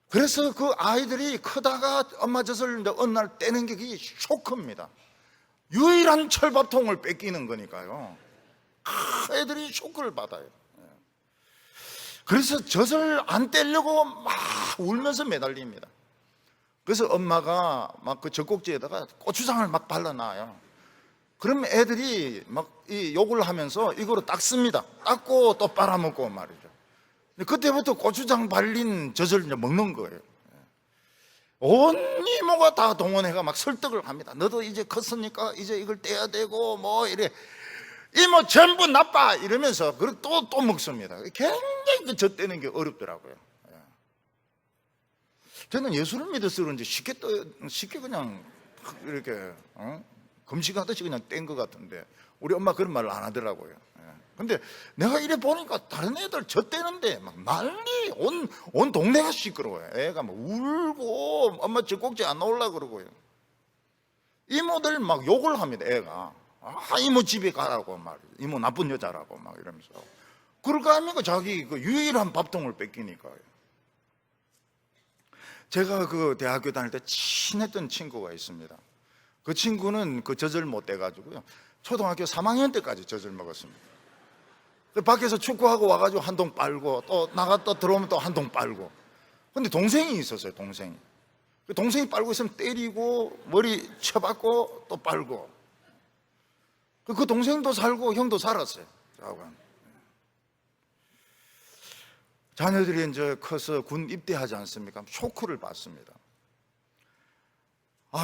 그래서 그 아이들이 크다가 엄마 젖을 이제 어느 날 떼는 게 그게 쇼크입니다. 유일한 철밥통을 뺏기는 거니까요. 애들이 쇼크를 받아요. 그래서 젖을 안 떼려고 막 울면서 매달립니다. 그래서 엄마가 막 그 젖꼭지에다가 고추장을 막 발라놔요. 그럼 애들이 막 이 욕을 하면서 이거로 닦습니다. 닦고 또 빨아먹고 말이죠. 그때부터 고추장 발린 젖을 이제 먹는 거예요. 온 이모가 다 동원해가 막 설득을 합니다. 너도 이제 컸으니까 이제 이걸 떼야 되고 뭐 이래. 이모 전부 나빠 이러면서 그리고 또 먹습니다. 굉장히 그 젖 떼는 게 어렵더라고요. 저는 예수를 믿어서 그런지 쉽게 그냥 이렇게 금식하듯이 그냥 뗀 것 같은데 우리 엄마 그런 말을 안 하더라고요. 근데 내가 이래 보니까 다른 애들 젖 떼는데 막 난리 온 동네가 시끄러워요. 애가 막 울고 엄마 젖꼭지 안 나오려고 그러고요. 이모들 막 욕을 합니다. 애가 이모 집에 가라고 말이죠. 이모 나쁜 여자라고 막 이러면서. 그럴까 하면 자기 그 유일한 밥통을 뺏기니까요. 제가 그 대학교 다닐 때 친했던 친구가 있습니다. 그 친구는 그 젖을 못 떼가지고요. 초등학교 3학년 때까지 젖을 먹었습니다. 밖에서 축구하고 와가지고 한 동 빨고 또 나갔다 들어오면 또 한 동 빨고. 근데 동생이 있었어요. 동생이 빨고 있으면 때리고 머리 쳐박고 또 빨고. 그 동생도 살고 형도 살았어요. 자녀들이 이제 커서 군 입대하지 않습니까? 쇼크를 받습니다.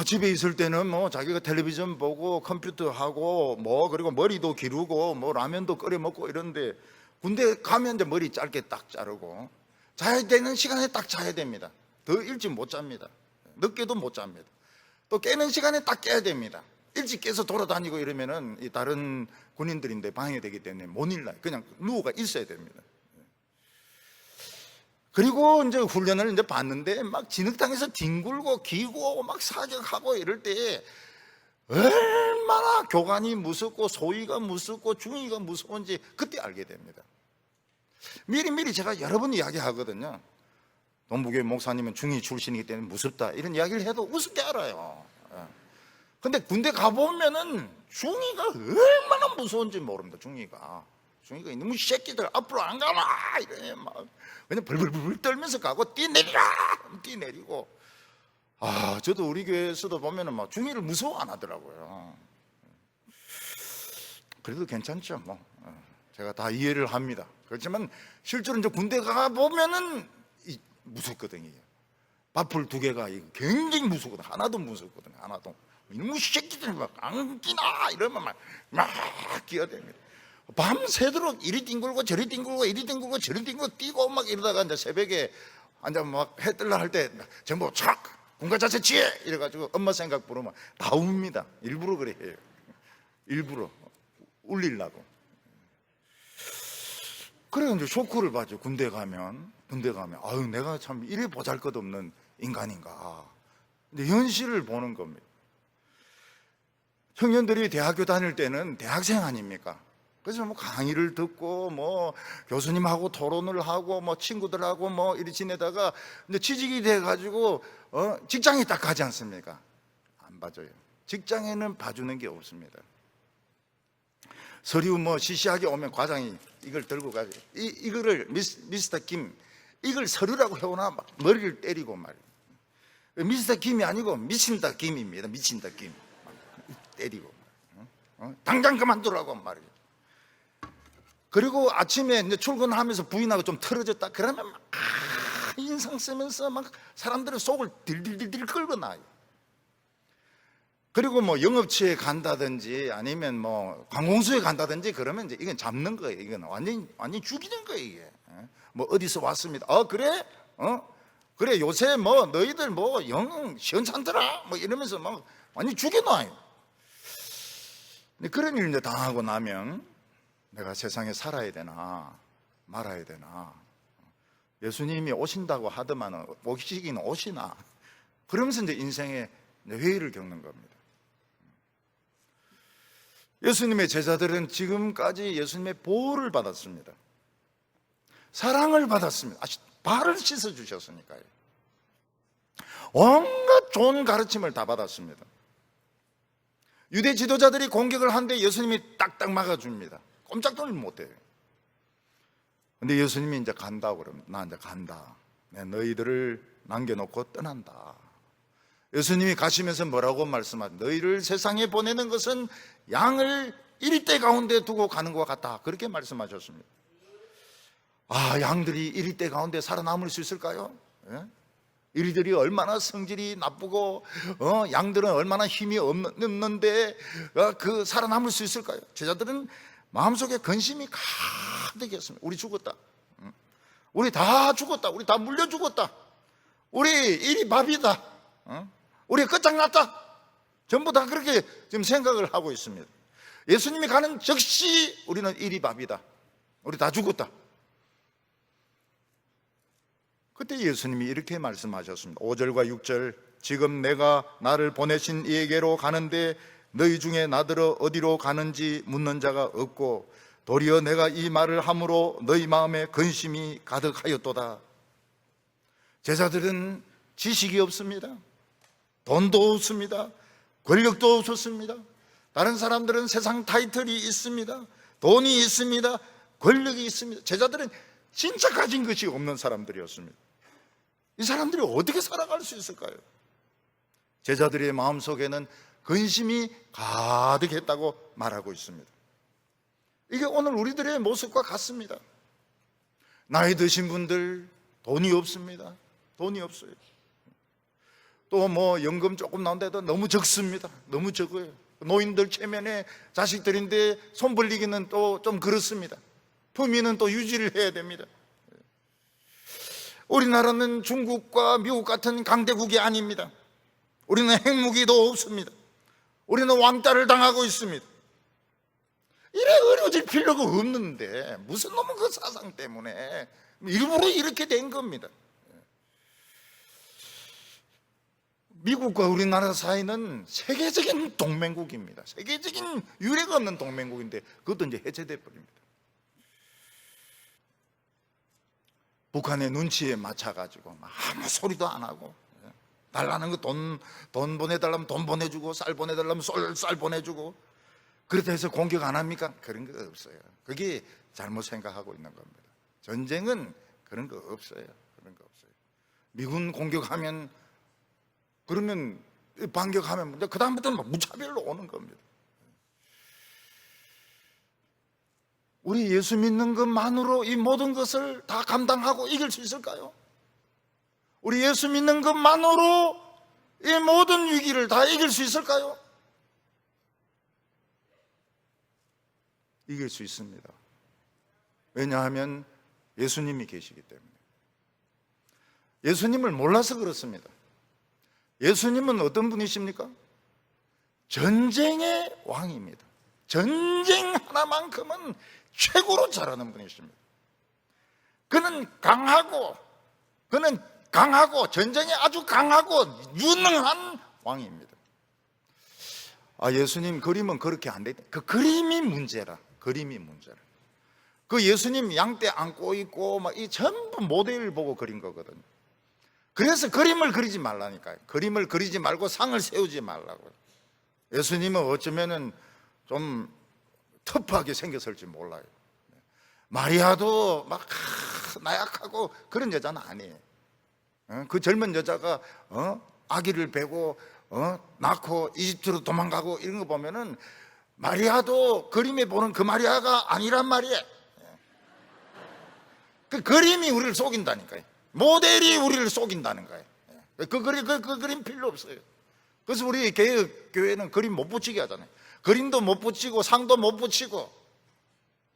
집에 있을 때는 뭐 자기가 텔레비전 보고 컴퓨터 하고 뭐 그리고 머리도 기르고 뭐 라면도 끓여 먹고 이런데 군대 가면 이제 머리 짧게 딱 자르고 자야 되는 시간에 딱 자야 됩니다. 더 일찍 못 잡니다. 늦게도 못 잡니다. 또 깨는 시간에 딱 깨야 됩니다. 일찍 깨서 돌아다니고 이러면은 이 다른 군인들인데 방해되기 때문에 못 일나요. 그냥 누워가 있어야 됩니다. 그리고 이제 훈련을 이제 봤는데 막 진흙탕에서 뒹굴고 기고 막 사격하고 이럴 때 얼마나 교관이 무섭고 소위가 무섭고 중위가 무서운지 그때 알게 됩니다. 미리 제가 여러 번 이야기하거든요. 동부교회 목사님은 중위 출신이기 때문에 무섭다 이런 이야기를 해도 우습게 알아요. 근데 군대 가보면은 중위가 얼마나 무서운지 모릅니다. 중위가 이놈의 새끼들 앞으로 안 가나 이래 막 그냥 벌벌 떨면서 가고 뛰내리고 저도 우리 교회에서도 보면은 막 중위를 무서워 안 하더라고요. 그래도 괜찮죠. 뭐 제가 다 이해를 합니다. 그렇지만 실제로 이제 군대 가 보면은 무섭거든요. 밥풀 2개가 굉장히 무섭거든. 하나도 무섭거든. 하나도 이놈의 새끼들 막 안 끼나 이러면 막 끼어댑니다. 밤새도록 이리 뒹굴고 저리 뒹굴고 이리 뒹굴고 저리 뒹굴고 뛰고 막 이러다가 이제 새벽에 앉아 막 해 뜰라 할 때 전부 착 군가 자세 지혜 이래가지고 엄마 생각 부르면 다 웁니다. 일부러 그래 해요. 일부러 울리려고. 그래 이제 쇼크를 받죠. 군대 가면 아유 내가 참 이래 보잘것없는 인간인가. 이제 현실을 보는 겁니다. 청년들이 대학교 다닐 때는 대학생 아닙니까? 그래서 뭐 강의를 듣고 뭐 교수님하고 토론을 하고 뭐 친구들하고 뭐 이리 지내다가 이제 취직이 돼가지고 직장에 딱 가지 않습니까? 안 봐줘요. 직장에는 봐주는 게 없습니다. 서류 뭐 시시하게 오면 과장이 이걸 들고 가죠. 이거를 미스터 김 이걸 서류라고 해오나 막 머리를 때리고 말이에요. 미스터 김이 아니고 미친다 김입니다. 미친다 김 때리고 당장 그만두라고 말이에요. 그리고 아침에 이제 출근하면서 부인하고 좀 틀어졌다 그러면 막 인상 쓰면서 막 사람들의 속을 딜딜딜딜 끌고 나요. 그리고 뭐 영업치에 간다든지 아니면 뭐 관공서에 간다든지 그러면 이제 이건 잡는 거예요. 이건 완전히 죽이는 거예요. 이게 뭐 어디서 왔습니다. 그래? 그래 요새 뭐 너희들 뭐 영 시원찮더라 뭐 이러면서 막 많이 죽여놔요. 근데 그런 일 이제 당하고 나면 내가 세상에 살아야 되나 말아야 되나, 예수님이 오신다고 하더만은 오시긴 오시나, 그러면서 이제 인생의 회의를 겪는 겁니다. 예수님의 제자들은 지금까지 예수님의 보호를 받았습니다. 사랑을 받았습니다. 발을 씻어주셨으니까요. 온갖 좋은 가르침을 다 받았습니다. 유대 지도자들이 공격을 하는데 예수님이 딱딱 막아줍니다. 꼼짝도 못해요. 근데 예수님이 이제 간다고 그러면 나 이제 간다. 내 너희들을 남겨놓고 떠난다. 예수님이 가시면서 뭐라고 말씀하죠? 너희를 세상에 보내는 것은 양을 이리떼 가운데 두고 가는 것 같다. 그렇게 말씀하셨습니다. 양들이 이리떼 가운데 살아남을 수 있을까요? 예? 이리들이 얼마나 성질이 나쁘고 양들은 얼마나 힘이 없는데 그 살아남을 수 있을까요? 제자들은 마음속에 근심이 가득했습니다. 우리 죽었다. 우리 다 죽었다. 우리 다 물려 죽었다. 우리 일이 밥이다. 우리 끝장났다. 전부 다 그렇게 지금 생각을 하고 있습니다. 예수님이 가는 즉시 우리는 일이 밥이다. 우리 다 죽었다. 그때 예수님이 이렇게 말씀하셨습니다. 5절과 6절, 지금 내가 나를 보내신 이에게로 가는데 너희 중에 나더러 어디로 가는지 묻는 자가 없고 도리어 내가 이 말을 함으로 너희 마음에 근심이 가득하였도다. 제자들은 지식이 없습니다. 돈도 없습니다. 권력도 없었습니다. 다른 사람들은 세상 타이틀이 있습니다. 돈이 있습니다. 권력이 있습니다. 제자들은 진짜 가진 것이 없는 사람들이었습니다. 이 사람들이 어떻게 살아갈 수 있을까요? 제자들의 마음속에는 근심이 가득했다고 말하고 있습니다. 이게 오늘 우리들의 모습과 같습니다. 나이 드신 분들 돈이 없습니다. 돈이 없어요. 또 뭐 연금 조금 나온데도 너무 적습니다. 너무 적어요. 노인들 체면에 자식들인데 손 벌리기는 또 좀 그렇습니다. 품위는 또 유지를 해야 됩니다. 우리나라는 중국과 미국 같은 강대국이 아닙니다. 우리는 핵무기도 없습니다. 우리는 왕따를 당하고 있습니다. 이래 어려워질 필요가 없는데 무슨 놈은 그 사상 때문에 일부러 이렇게 된 겁니다. 미국과 우리나라 사이는 세계적인 동맹국입니다. 세계적인 유례가 없는 동맹국인데 그것도 이제 해체돼 버립니다. 북한의 눈치에 맞춰가지고 아무 소리도 안 하고, 달라는 거 돈 보내달라면 돈 보내주고, 쌀 보내달라면 쌀 보내주고, 그렇다 해서 공격 안 합니까? 그런 거 없어요. 그게 잘못 생각하고 있는 겁니다. 전쟁은 그런 거 없어요. 그런 거 없어요. 미군 공격하면, 그러면 반격하면 그 다음부터는 막 무차별로 오는 겁니다. 우리 예수 믿는 것만으로 이 모든 것을 다 감당하고 이길 수 있을까요? 우리 예수 믿는 것만으로 이 모든 위기를 다 이길 수 있을까요? 이길 수 있습니다. 왜냐하면 예수님이 계시기 때문에. 예수님을 몰라서 그렇습니다. 예수님은 어떤 분이십니까? 전쟁의 왕입니다. 전쟁 하나만큼은 최고로 잘하는 분이십니다. 그는 강하고 전쟁에 아주 강하고 유능한 왕입니다. 예수님 그림은 그렇게 안 돼. 그 그림이 문제라. 그 예수님 양떼 안고 있고 막 이 전부 모델을 보고 그린 거거든요. 그래서 그림을 그리지 말라니까요. 그림을 그리지 말고 상을 세우지 말라고요. 예수님은 어쩌면은 좀 터프하게 생겼을지 몰라요. 마리아도 막 나약하고 그런 여자는 아니에요. 그 젊은 여자가 아기를 베고 낳고 이집트로 도망가고 이런 거 보면은 마리아도 그림에 보는 그 마리아가 아니란 말이에요. 그 그림이 우리를 속인다니까요. 모델이 우리를 속인다는 거예요. 그 그림 필요 없어요. 그래서 우리 교회는 그림 못 붙이게 하잖아요. 그림도 못 붙이고 상도 못 붙이고,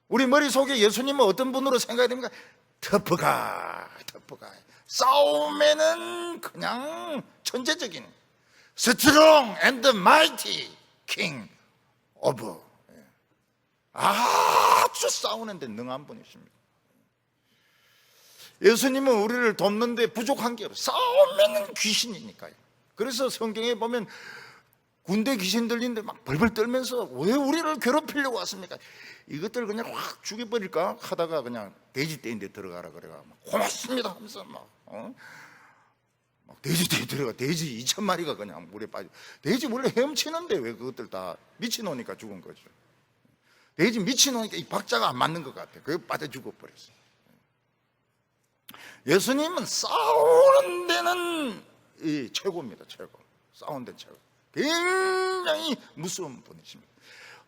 우리 머릿속에 예수님은 어떤 분으로 생각이 됩니까? 터프가 싸움에는 그냥 천재적인 스트롱 앤드 마이티 킹 오브, 아주 싸우는데 능한 분이십니다. 예수님은 우리를 돕는데 부족한 게 없어요. 싸우면 귀신이니까요. 그래서 성경에 보면 군대 귀신 들리는데 막 벌벌 떨면서 왜 우리를 괴롭히려고 왔습니까? 이것들 그냥 확 죽여버릴까 하다가 그냥 돼지떼인데 들어가라 그래가 고맙습니다 하면서 막 돼지떼에 들어가 돼지 2,000마리가 그냥 물에 빠져. 돼지 원래 헤엄치는데 왜 그것들 다 미치노니까 죽은 거죠. 돼지 미치노니까 이 박자가 안 맞는 것 같아. 그게 빠져 죽어버렸어요. 예수님은 싸우는 데는 최고입니다. 최고. 싸우는 데는 최고. 굉장히 무서운 분이십니다.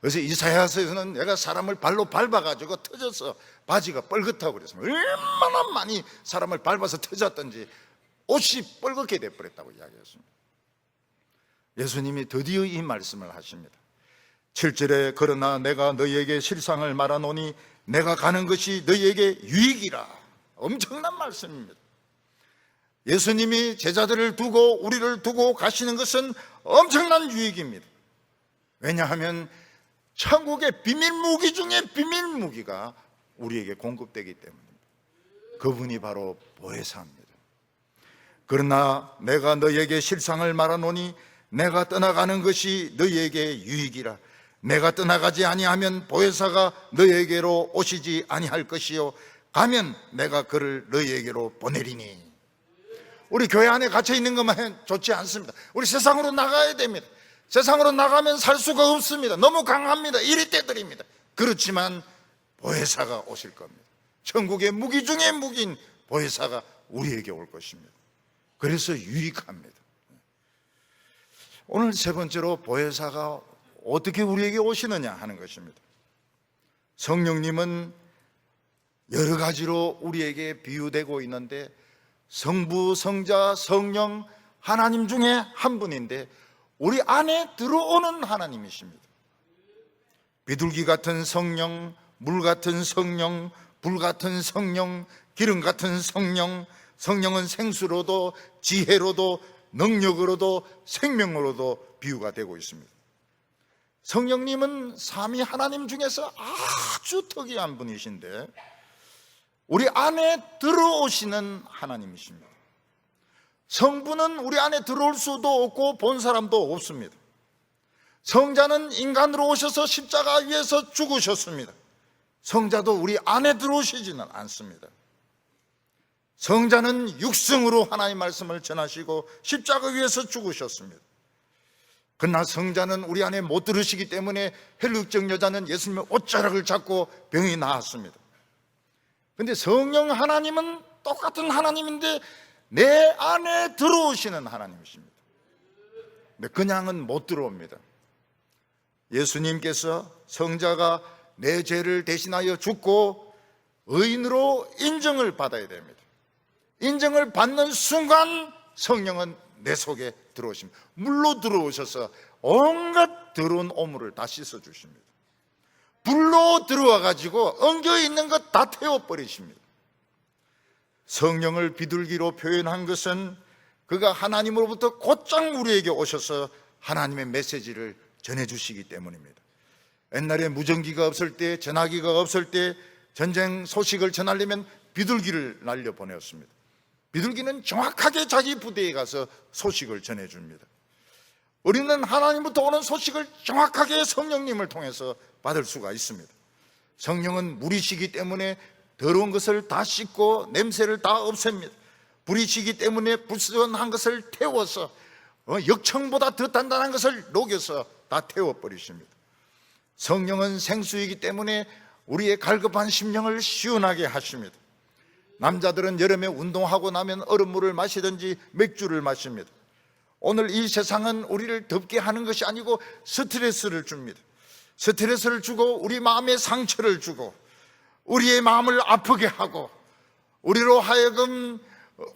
그래서 이사야서에서는 내가 사람을 발로 밟아가지고 터져서 바지가 뻘겋다고 그랬습니다. 얼마나 많이 사람을 밟아서 터졌던지 옷이 뻘겋게 돼버렸다고 이야기했습니다. 예수님이 드디어 이 말씀을 하십니다. 7절에 그러나 내가 너희에게 실상을 말하노니 내가 가는 것이 너희에게 유익이라. 엄청난 말씀입니다. 예수님이 제자들을 두고 우리를 두고 가시는 것은 엄청난 유익입니다. 왜냐하면 천국의 비밀 무기 중에 비밀 무기가 우리에게 공급되기 때문입니다. 그분이 바로 보혜사입니다. 그러나 내가 너희에게 실상을 말하노니 내가 떠나가는 것이 너희에게 유익이라. 내가 떠나가지 아니하면 보혜사가 너희에게로 오시지 아니할 것이요 가면 내가 그를 너희에게로 보내리니. 우리 교회 안에 갇혀 있는 것만 좋지 않습니다. 우리 세상으로 나가야 됩니다. 세상으로 나가면 살 수가 없습니다. 너무 강합니다. 이리 때들입니다. 그렇지만 보혜사가 오실 겁니다. 천국의 무기 중에 무기인 보혜사가 우리에게 올 것입니다. 그래서 유익합니다. 오늘 세 번째로 보혜사가 어떻게 우리에게 오시느냐 하는 것입니다. 성령님은 여러 가지로 우리에게 비유되고 있는데 성부, 성자, 성령 하나님 중에 한 분인데 우리 안에 들어오는 하나님이십니다. 비둘기 같은 성령, 물 같은 성령, 불 같은 성령, 기름 같은 성령. 성령은 생수로도 지혜로도 능력으로도 생명으로도 비유가 되고 있습니다. 성령님은 삼위 하나님 중에서 아주 특이한 분이신데 우리 안에 들어오시는 하나님이십니다. 성부는 우리 안에 들어올 수도 없고 본 사람도 없습니다. 성자는 인간으로 오셔서 십자가 위에서 죽으셨습니다. 성자도 우리 안에 들어오시지는 않습니다. 성자는 육성으로 하나님의 말씀을 전하시고 십자가 위에서 죽으셨습니다. 그러나 성자는 우리 안에 못 들으시기 때문에 혈육적 여자는 예수님의 옷자락을 잡고 병이 나았습니다. 그런데 성령 하나님은 똑같은 하나님인데 내 안에 들어오시는 하나님이십니다. 근데 그냥은 못 들어옵니다. 예수님께서 성자가 내 죄를 대신하여 죽고 의인으로 인정을 받아야 됩니다. 인정을 받는 순간 성령은 내 속에 들어오십니다. 물로 들어오셔서 온갖 더러운 오물을 다 씻어주십니다. 불로 들어와 가지고 엉겨있는 것 다 태워버리십니다. 성령을 비둘기로 표현한 것은 그가 하나님으로부터 곧장 우리에게 오셔서 하나님의 메시지를 전해주시기 때문입니다. 옛날에 무전기가 없을 때, 전화기가 없을 때 전쟁 소식을 전하려면 비둘기를 날려보냈습니다. 비둘기는 정확하게 자기 부대에 가서 소식을 전해줍니다. 우리는 하나님부터 오는 소식을 정확하게 성령님을 통해서 받을 수가 있습니다. 성령은 물이시기 때문에 더러운 것을 다 씻고 냄새를 다 없앱니다. 불이시기 때문에 불순한 것을 태워서 역청보다 더 단단한 것을 녹여서 다 태워버리십니다. 성령은 생수이기 때문에 우리의 갈급한 심령을 시원하게 하십니다. 남자들은 여름에 운동하고 나면 얼음물을 마시든지 맥주를 마십니다. 오늘 이 세상은 우리를 덥게 하는 것이 아니고 스트레스를 줍니다. 스트레스를 주고 우리 마음에 상처를 주고 우리의 마음을 아프게 하고 우리로 하여금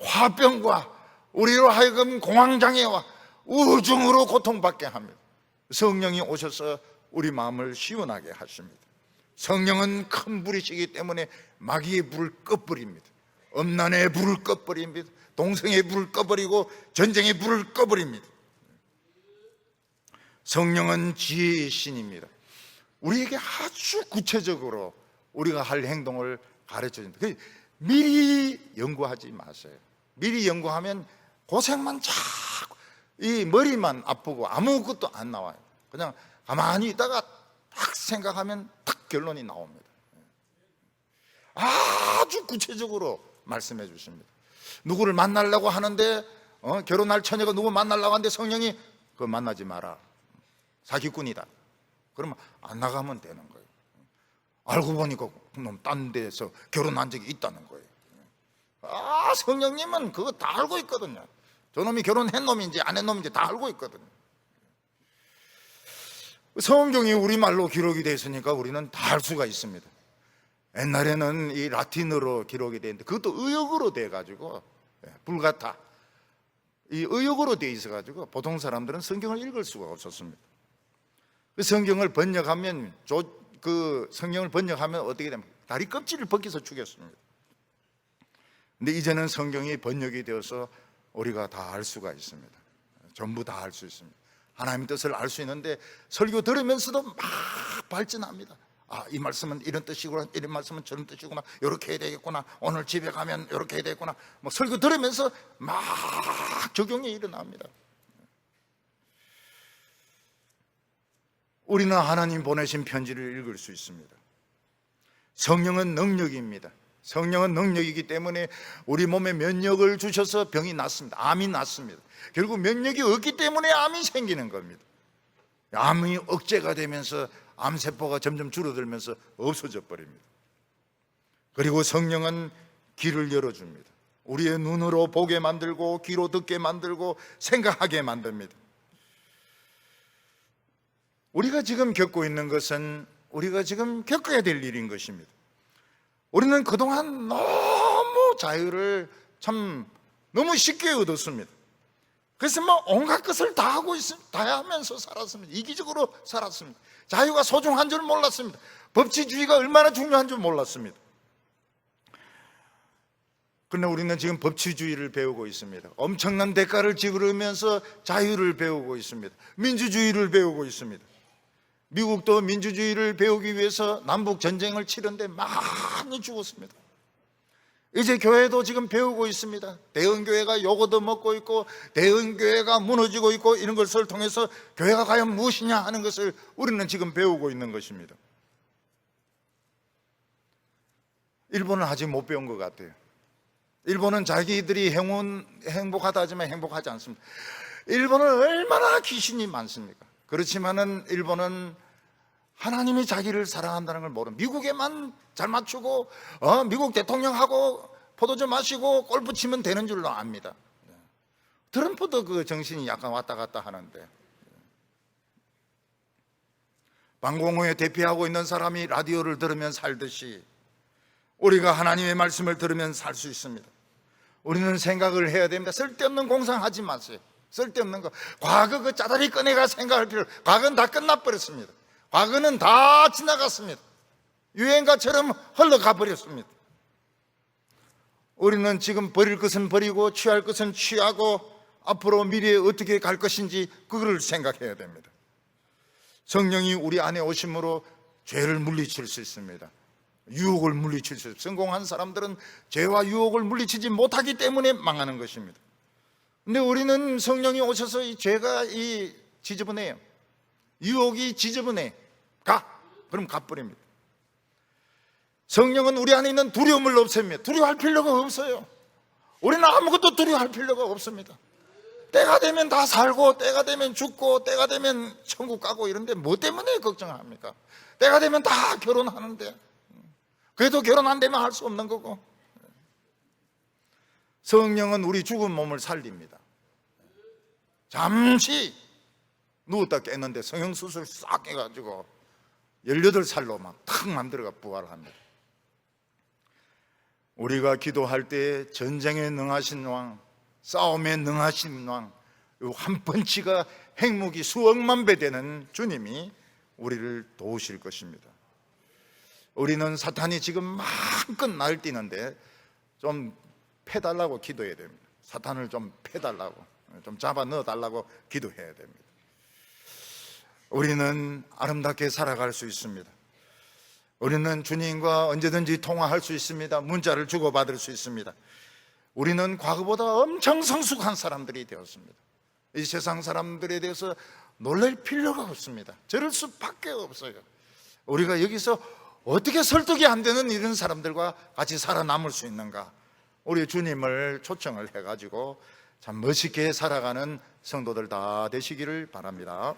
화병과 우리로 하여금 공황장애와 우중으로 고통받게 합니다. 성령이 오셔서 우리 마음을 시원하게 하십니다. 성령은 큰 불이시기 때문에 마귀의 불을 꺼버립니다. 엄난의 불을 꺼버립니다. 동성의 불을 꺼버리고 전쟁의 불을 꺼버립니다. 성령은 지혜의 신입니다. 우리에게 아주 구체적으로 우리가 할 행동을 가르쳐준다. 미리 연구하지 마세요. 미리 연구하면 고생만 자꾸, 이 머리만 아프고 아무것도 안 나와요. 그냥 가만히 있다가 딱 생각하면 딱 결론이 나옵니다. 아주 구체적으로 말씀해 주십니다. 누구를 만나려고 하는데 결혼할 처녀가 누구 만나려고 하는데 성령이 그거 만나지 마라, 사기꾼이다. 그러면 안 나가면 되는 거예요. 알고 보니까 그놈 딴 데서 결혼한 적이 있다는 거예요. 성령님은 그거 다 알고 있거든요. 저놈이 결혼한 놈인지 안 한 놈인지 다 알고 있거든요. 성경이 우리말로 기록이 되어 있으니까 우리는 다 알 수가 있습니다. 옛날에는 이 라틴어로 기록이 되는데 그것도 의역으로 돼가지고 불가타, 이 의역으로 돼 있어가지고 보통 사람들은 성경을 읽을 수가 없었습니다. 그 성경을 번역하면 어떻게 됩니까? 다리 껍질을 벗겨서 죽였습니다. 근데 이제는 성경이 번역이 되어서 우리가 다 알 수가 있습니다. 전부 다 알 수 있습니다. 하나님의 뜻을 알 수 있는데 설교 들으면서도 막 발전합니다. 이 말씀은 이런 뜻이구나, 이런 말씀은 저런 뜻이구나, 이렇게 해야 되겠구나, 오늘 집에 가면 이렇게 해야 되겠구나, 설교 들으면서 막 적용이 일어납니다. 우리는 하나님 보내신 편지를 읽을 수 있습니다. 성령은 능력입니다. 성령은 능력이기 때문에 우리 몸에 면역을 주셔서 병이 낫습니다. 암이 낫습니다. 결국 면역이 없기 때문에 암이 생기는 겁니다. 암이 억제가 되면서 암세포가 점점 줄어들면서 없어져 버립니다. 그리고 성령은 길을 열어줍니다. 우리의 눈으로 보게 만들고 귀로 듣게 만들고 생각하게 만듭니다. 우리가 지금 겪고 있는 것은 우리가 지금 겪어야 될 일인 것입니다. 우리는 그동안 너무 자유를 너무 쉽게 얻었습니다. 그래서 온갖 것을 다 하면서 살았습니다. 이기적으로 살았습니다. 자유가 소중한 줄 몰랐습니다. 법치주의가 얼마나 중요한 줄 몰랐습니다. 그런데 우리는 지금 법치주의를 배우고 있습니다. 엄청난 대가를 지불하면서 자유를 배우고 있습니다. 민주주의를 배우고 있습니다. 미국도 민주주의를 배우기 위해서 남북 전쟁을 치는데 많이 죽었습니다. 이제 교회도 지금 배우고 있습니다. 대형교회가 욕얻어 먹고 있고 대형교회가 무너지고 있고 이런 것을 통해서 교회가 과연 무엇이냐 하는 것을 우리는 지금 배우고 있는 것입니다. 일본은 아직 못 배운 것 같아요. 일본은 자기들이 행복하다 하지만 행복하지 않습니다. 일본은 얼마나 귀신이 많습니까? 그렇지만은 일본은 하나님이 자기를 사랑한다는 걸 모릅니다. 미국에만 잘 맞추고 미국 대통령하고 포도주 마시고 골프 치면 되는 줄로 압니다. 트럼프도 그 정신이 약간 왔다 갔다 하는데, 방공호에 대피하고 있는 사람이 라디오를 들으면 살듯이 우리가 하나님의 말씀을 들으면 살 수 있습니다. 우리는 생각을 해야 됩니다. 쓸데없는 공상하지 마세요. 쓸데없는 거, 과거 그 짜다리 꺼내가 생각할 필요, 과거는 다 끝나버렸습니다. 과거는 다 지나갔습니다. 유행가처럼 흘러가 버렸습니다. 우리는 지금 버릴 것은 버리고 취할 것은 취하고 앞으로 미래에 어떻게 갈 것인지 그걸 생각해야 됩니다. 성령이 우리 안에 오심으로 죄를 물리칠 수 있습니다. 유혹을 물리칠 수 있습니다. 성공한 사람들은 죄와 유혹을 물리치지 못하기 때문에 망하는 것입니다. 근데 우리는 성령이 오셔서 이 죄가 지저분해요. 유혹이 지저분해. 그럼 가버립니다. 성령은 우리 안에 있는 두려움을 없앱니다. 두려워할 필요가 없어요. 우리는 아무것도 두려워할 필요가 없습니다. 때가 되면 다 살고, 때가 되면 죽고, 때가 되면 천국 가고 이런데 뭐 때문에 걱정합니까? 때가 되면 다 결혼하는데, 그래도 결혼 안 되면 할 수 없는 거고. 성령은 우리 죽은 몸을 살립니다. 잠시 누웠다 깼는데 성형수술 싹 해가지고 18살로 막 탁 만들어가 부활합니다. 우리가 기도할 때 전쟁에 능하신 왕, 싸움에 능하신 왕, 한 펀치가 핵무기 수억만 배 되는 주님이 우리를 도우실 것입니다. 우리는 사탄이 지금 마음껏 날뛰는데 좀 패달라고 기도해야 됩니다. 사탄을 좀 패달라고, 좀 잡아 넣어달라고 기도해야 됩니다. 우리는 아름답게 살아갈 수 있습니다. 우리는 주님과 언제든지 통화할 수 있습니다. 문자를 주고받을 수 있습니다. 우리는 과거보다 엄청 성숙한 사람들이 되었습니다. 이 세상 사람들에 대해서 놀랄 필요가 없습니다. 저럴 수밖에 없어요. 우리가 여기서 어떻게 설득이 안 되는 이런 사람들과 같이 살아남을 수 있는가? 우리 주님을 초청을 해가지고 참 멋있게 살아가는 성도들 다 되시기를 바랍니다.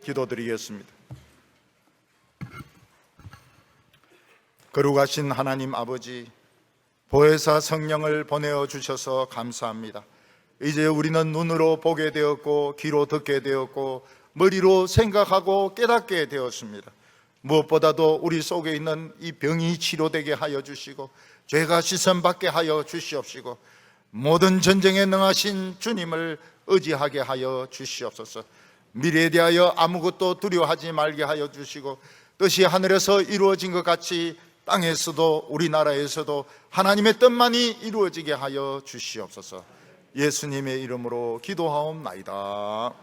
기도드리겠습니다. 거룩하신 하나님 아버지, 보혜사 성령을 보내어 주셔서 감사합니다. 이제 우리는 눈으로 보게 되었고 귀로 듣게 되었고 머리로 생각하고 깨닫게 되었습니다. 무엇보다도 우리 속에 있는 이 병이 치료되게 하여 주시고 죄가 시선받게 하여 주시옵시고 모든 전쟁에 능하신 주님을 의지하게 하여 주시옵소서. 미래에 대하여 아무것도 두려워하지 말게 하여 주시고 뜻이 하늘에서 이루어진 것 같이 땅에서도 우리나라에서도 하나님의 뜻만이 이루어지게 하여 주시옵소서. 예수님의 이름으로 기도하옵나이다.